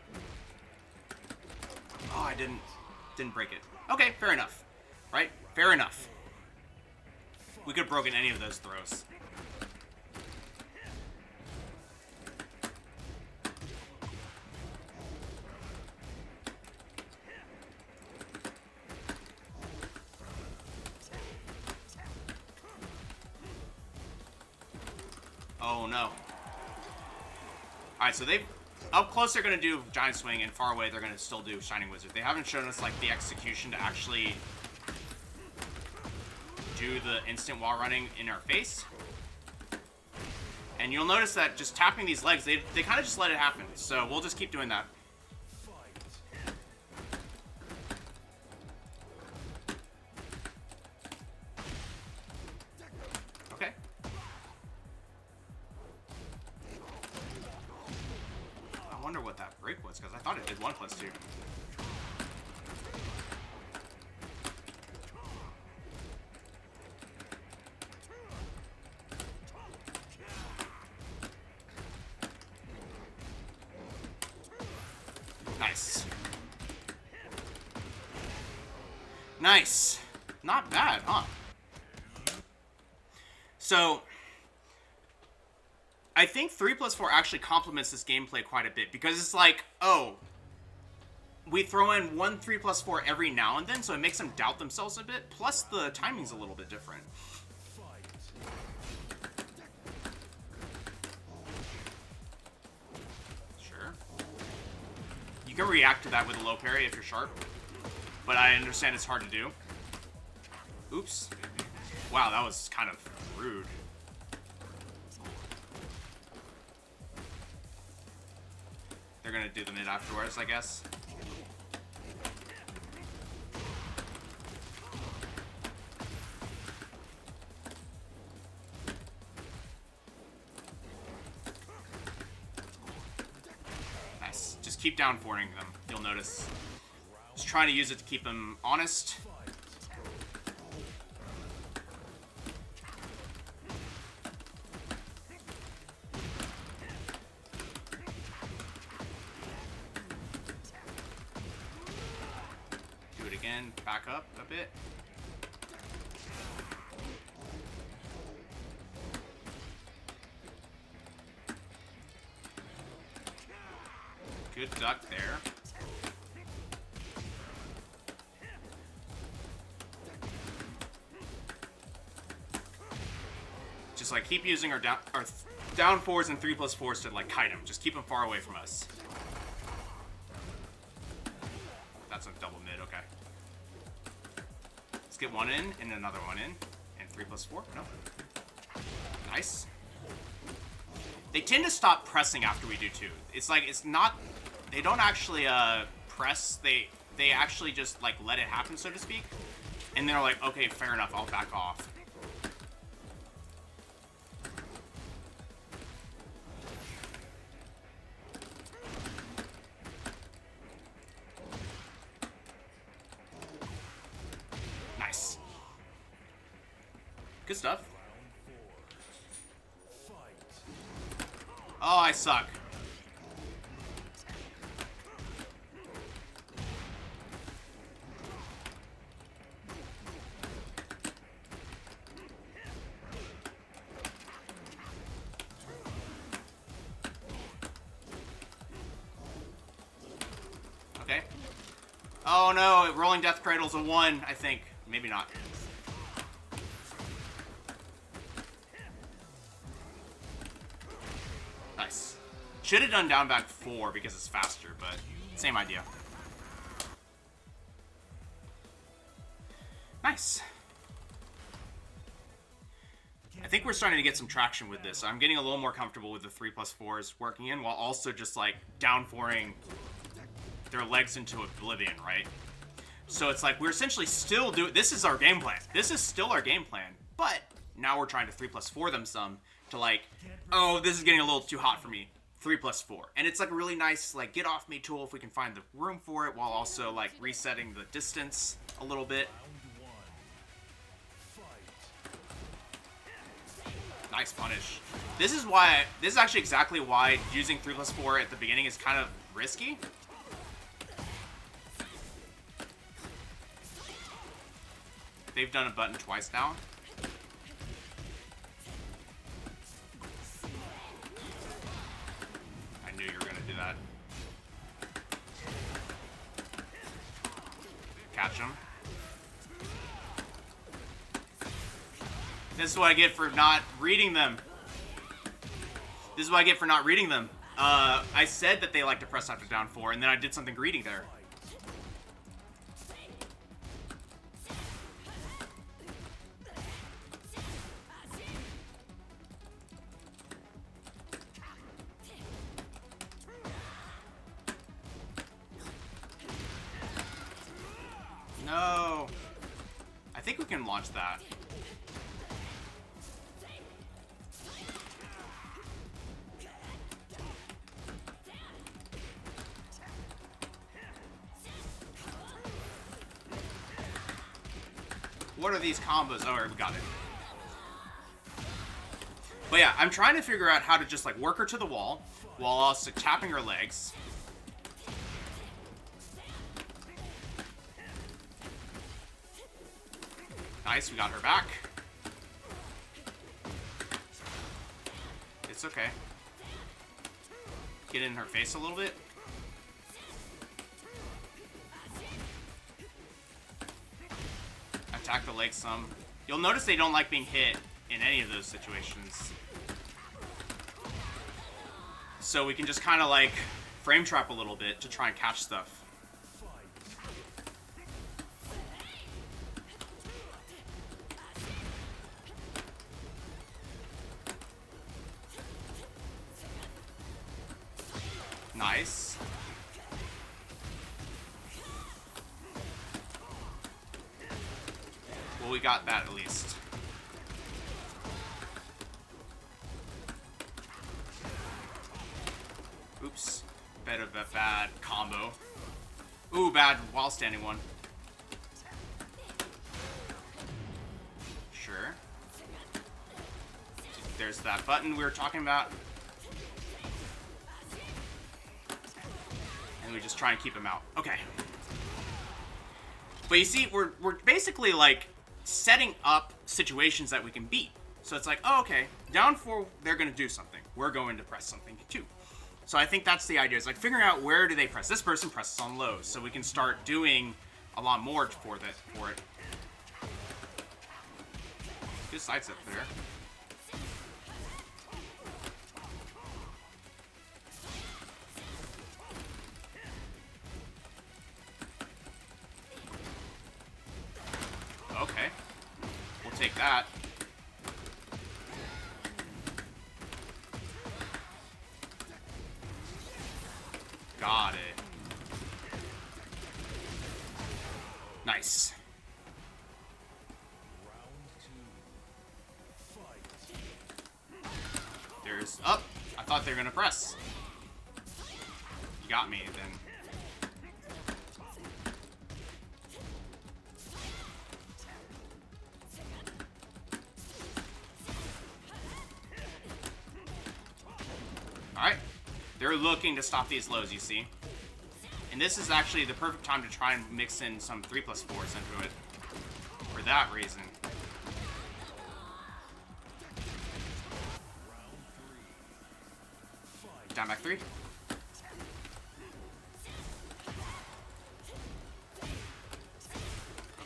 Oh, I didn't break it. Okay, fair enough. Right? Fair enough. We could have broken any of those throws. Oh no. Alright, so they up close they're gonna do Giant Swing, and far away they're gonna still do Shining Wizard. They haven't shown us like the execution to actually do the instant wall running in our face. And you'll notice that just tapping these legs, they kind of just let it happen. So we'll just keep doing that. Okay. I wonder what that break was, because I thought it did 1+2. Nice. Not bad, huh? So, I think 3+4 actually complements this gameplay quite a bit, because it's like, oh, we throw in one 3+4 every now and then, so it makes them doubt themselves a bit, plus the timing's a little bit different. Sure. You can react to that with a low parry if you're sharp, but I understand it's hard to do. Oops. Wow, that was kind of rude. They're gonna do the mid afterwards, I guess. Nice. Just keep down forwarding them, you'll notice. Just trying to use it to keep them honest. Back up a bit. Good duck there. Just like keep using our down fours and 3+4s to like kite them. Just keep them far away from us. That's a double mid, okay. Get one in and another one in, and 3+4. No. Nice. They tend to stop pressing after we do two. It's like it's not. They don't actually press. They actually just like let it happen, so to speak. And they're like, okay, fair enough. I'll back off. Good stuff. Oh, I suck. Okay. Oh no, rolling death cradle's a 1, I think. Maybe not. Should have done down back 4 because it's faster, but same idea. Nice. I think we're starting to get some traction with this. I'm getting a little more comfortable with the 3+4s working in while also just like down 4ing their legs into oblivion, right? So it's like we're essentially still doing, this is our game plan. This is still our game plan, but now we're trying to 3+4 them some to like, oh, this is getting a little too hot for me. 3+4, and it's like a really nice like get off me tool if we can find the room for it while also like resetting the distance a little bit. Nice punish. This is actually exactly why using 3+4 at the beginning is kind of risky. They've done a button twice now. I knew you were gonna do that. Catch him. This is what I get for not reading them. This is what I get for not reading them. I said that they like to press after down 4, and then I did something greedy there. No. I think we can launch that. What are these combos? Oh, we got it. But yeah, I'm trying to figure out how to just like work her to the wall while also tapping her legs. Nice, we got her back. It's okay. Get in her face a little bit. Attack the leg some. You'll notice they don't like being hit in any of those situations. So we can just kind of like frame trap a little bit to try and catch stuff. Nice. Well, we got that at least. Oops. Bit of a bad combo. Ooh, bad while standing one. Sure. There's that button we were talking about. And we just try and keep him out. Okay. But you see, we're basically like setting up situations that we can beat. So it's like, oh, okay, down 4, they're going to do something. We're going to press something too. So I think that's the idea. It's like figuring out where do they press. This person presses on lows, so we can start doing a lot more for it. Good side step there. Okay. We'll take that. Got it. Nice. There's up. I thought they were gonna press. You got me then. Alright. They're looking to stop these lows, you see. And this is actually the perfect time to try and mix in some 3+4s into it. For that reason. Down back 3.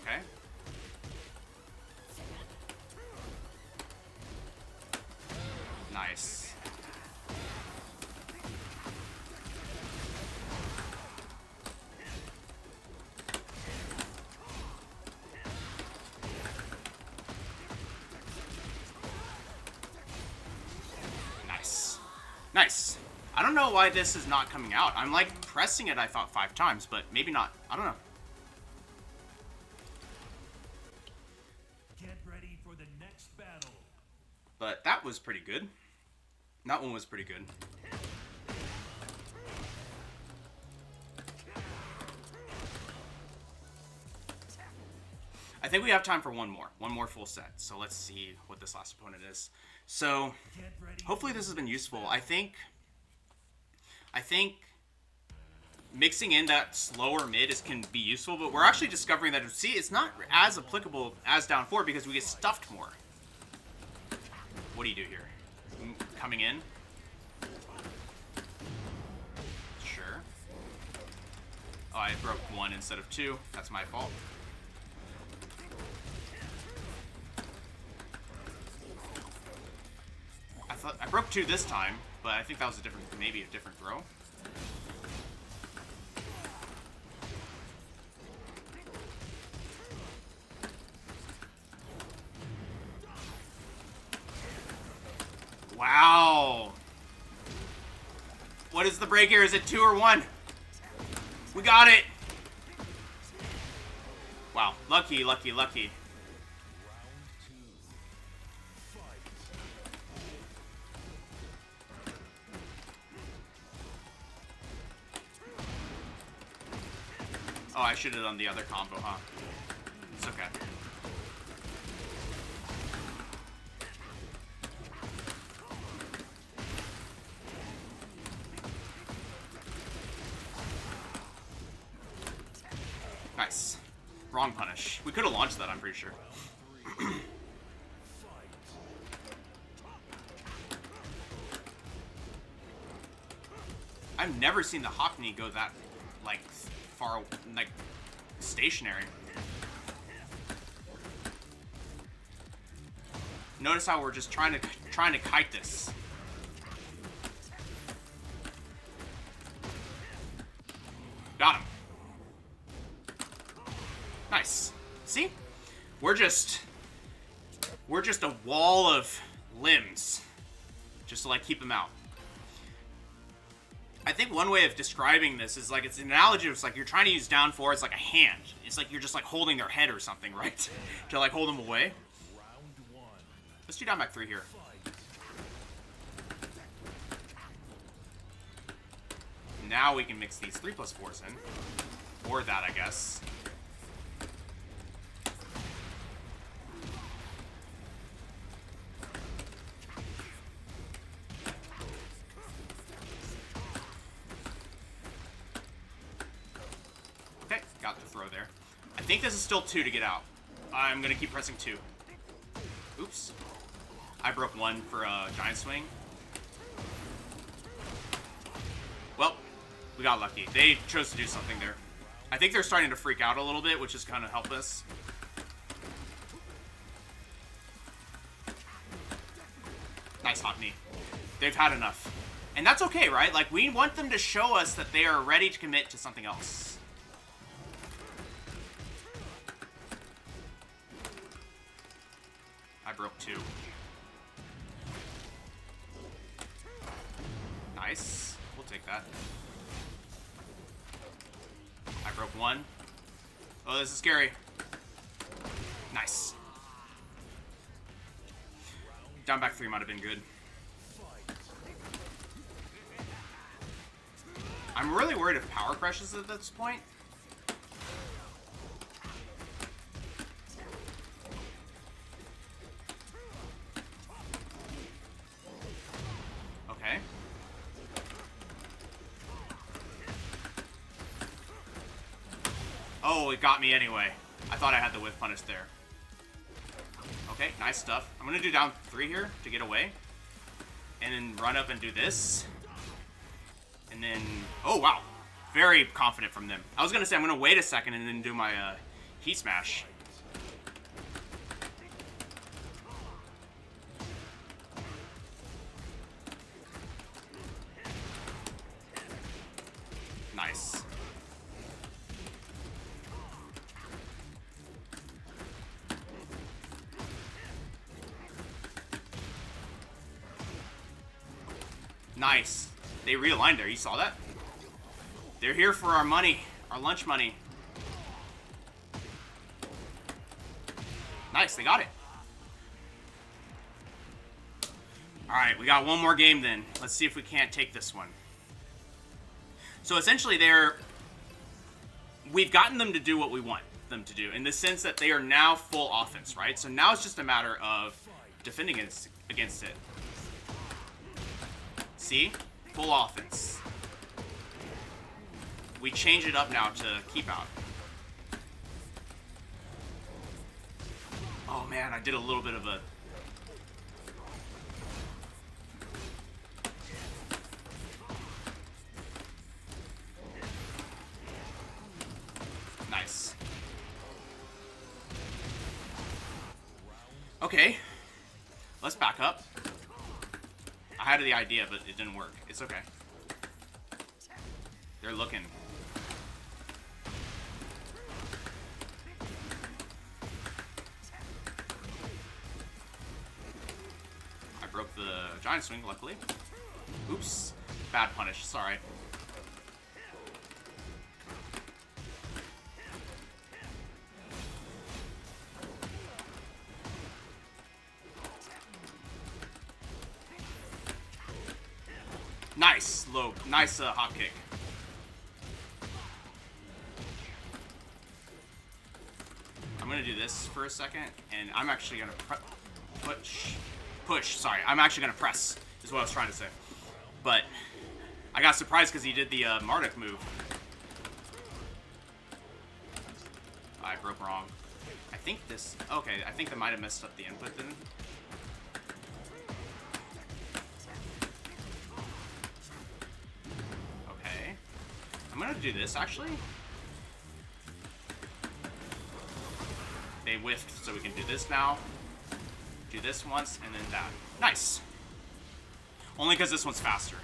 Okay. Nice. Nice. I don't know why this is not coming out. I'm like pressing it, I thought 5 times, but maybe not. I don't know. Get ready for the next battle. But that was pretty good. That one was pretty good. I think we have time for one more full set. So let's see what this last opponent is. So hopefully this has been useful. I think mixing in that slower mid can be useful, but we're actually discovering that it's not as applicable as down 4 because we get stuffed more. What do you do here? Coming in? Sure. Oh, I broke 1 instead of 2. That's my fault. I broke 2 this time, but I think that was maybe a different throw. Wow. What is the break here? Is it 2 or 1? We got it. Wow. Lucky, lucky, lucky. Oh, I should have done the other combo, huh? It's okay. Nice. Wrong punish. We could have launched that, I'm pretty sure. I've never seen the hop knee go that, like, far, like, stationary. Notice how we're just trying to kite this. Got him. Nice. See? We're just a wall of limbs. Just to, like, keep him out. I think one way of describing this is, like, it's an analogy of, like, you're trying to use down 4 as, like, a hand. It's like you're just, like, holding their head or something, right? To, like, hold them away. Let's do down back 3 here. Now we can mix these 3+4s in. Or that, I guess. Okay, got the throw there. I think this is still 2 to get out. I'm gonna keep pressing 2. Oops. I broke 1 for a giant swing. Well, we got lucky. They chose to do something there. I think they're starting to freak out a little bit, which is kind of help us. Nice hop knee. They've had enough. And that's okay, right? Like, we want them to show us that they are ready to commit to something else. I broke 2. Nice. We'll take that. I broke 1. Oh, this is scary. Nice. Down back 3 might have been good. I'm really worried if power crushes at this point. Okay. Oh, it got me anyway. I thought I had the whiff punish there. Okay, nice stuff. I'm gonna do down 3 here to get away. And then run up and do this. And then, oh wow. Very confident from them. I was gonna say I'm gonna wait a second and then do my heat smash. Nice. Nice. They realigned there. You saw that? They're here for our money. Our lunch money. Nice. They got it. Alright. We got one more game then. Let's see if we can't take this one. So essentially we've gotten them to do what we want them to do. In the sense that they are now full offense, right? So now it's just a matter of defending against it. See? Full offense. We change it up now to keep out. Oh man, I did a little bit of a... Nice. Okay. Let's back up. I had the idea, but it didn't work. It's okay. They're looking. I broke the giant swing, luckily. Oops. Bad punish. Sorry. Nice, low, nice hop kick. I'm gonna do this for a second, and I'm actually gonna push. Sorry, I'm actually gonna press. Is what I was trying to say. But I got surprised because he did the Marduk move. I broke wrong. I think this. Okay, I think I might have messed up the input then. gonna do this, actually. They whiffed, so we can do this now. Do this once, and then that. Nice. Only because this one's faster.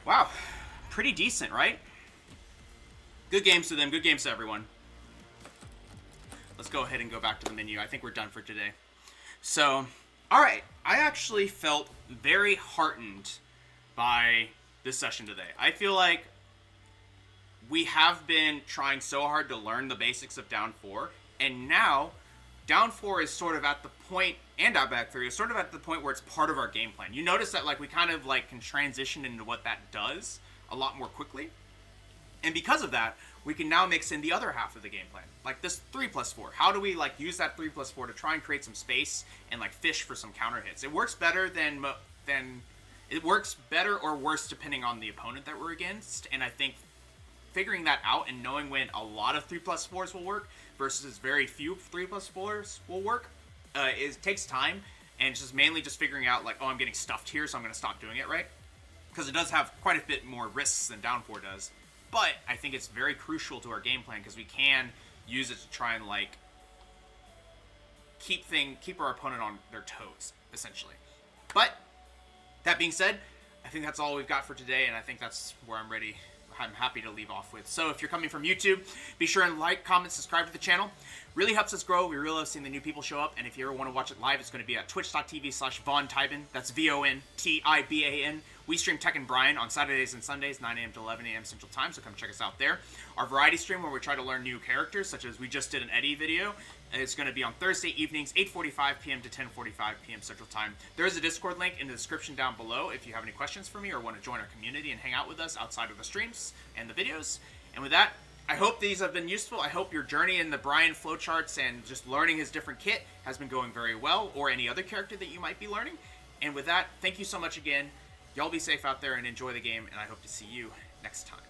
Wow. Pretty decent, right? Good games to them. Good games to everyone. Let's go ahead and go back to the menu. I think we're done for today. So, alright. I actually felt very heartened by this session today. I feel like we have been trying so hard to learn the basics of Down 4, and now Down 4 is sort of at the point, and Outback 3 is sort of at the point where it's part of our game plan. You notice that like we kind of like can transition into what that does a lot more quickly. And because of that, we can now mix in the other half of the game plan. Like this 3+4. How do we like use that 3+4 to try and create some space and like fish for some counter hits? It works better than it works better or worse depending on the opponent that we're against. And I think figuring that out and knowing when a lot of 3+4s will work versus very few 3+4s will work, it takes time, and it's just mainly just figuring out like, oh, I'm getting stuffed here, so I'm going to stop doing it, right? Because it does have quite a bit more risks than Down 4 does. But I think it's very crucial to our game plan because we can use it to try and like keep our opponent on their toes, essentially. But that being said, I think that's all we've got for today, and I think that's where I'm happy to leave off with. So if you're coming from YouTube, be sure and like, comment, subscribe to the channel. Really helps us grow. We really love seeing the new people show up. And if you ever want to watch it live, it's going to be at twitch.tv/VonTiban. That's VonTiban. We stream Tekken Bryan on Saturdays and Sundays, 9 a.m. to 11 a.m. Central Time, so come check us out there. Our variety stream where we try to learn new characters, such as we just did an Eddie video. It's going to be on Thursday evenings, 8:45 p.m. to 10:45 p.m. Central Time. There is a Discord link in the description down below if you have any questions for me or want to join our community and hang out with us outside of the streams and the videos. And with that, I hope these have been useful. I hope your journey in the Bryan flowcharts and just learning his different kit has been going very well, or any other character that you might be learning. And with that, thank you so much again. Y'all be safe out there and enjoy the game, and I hope to see you next time.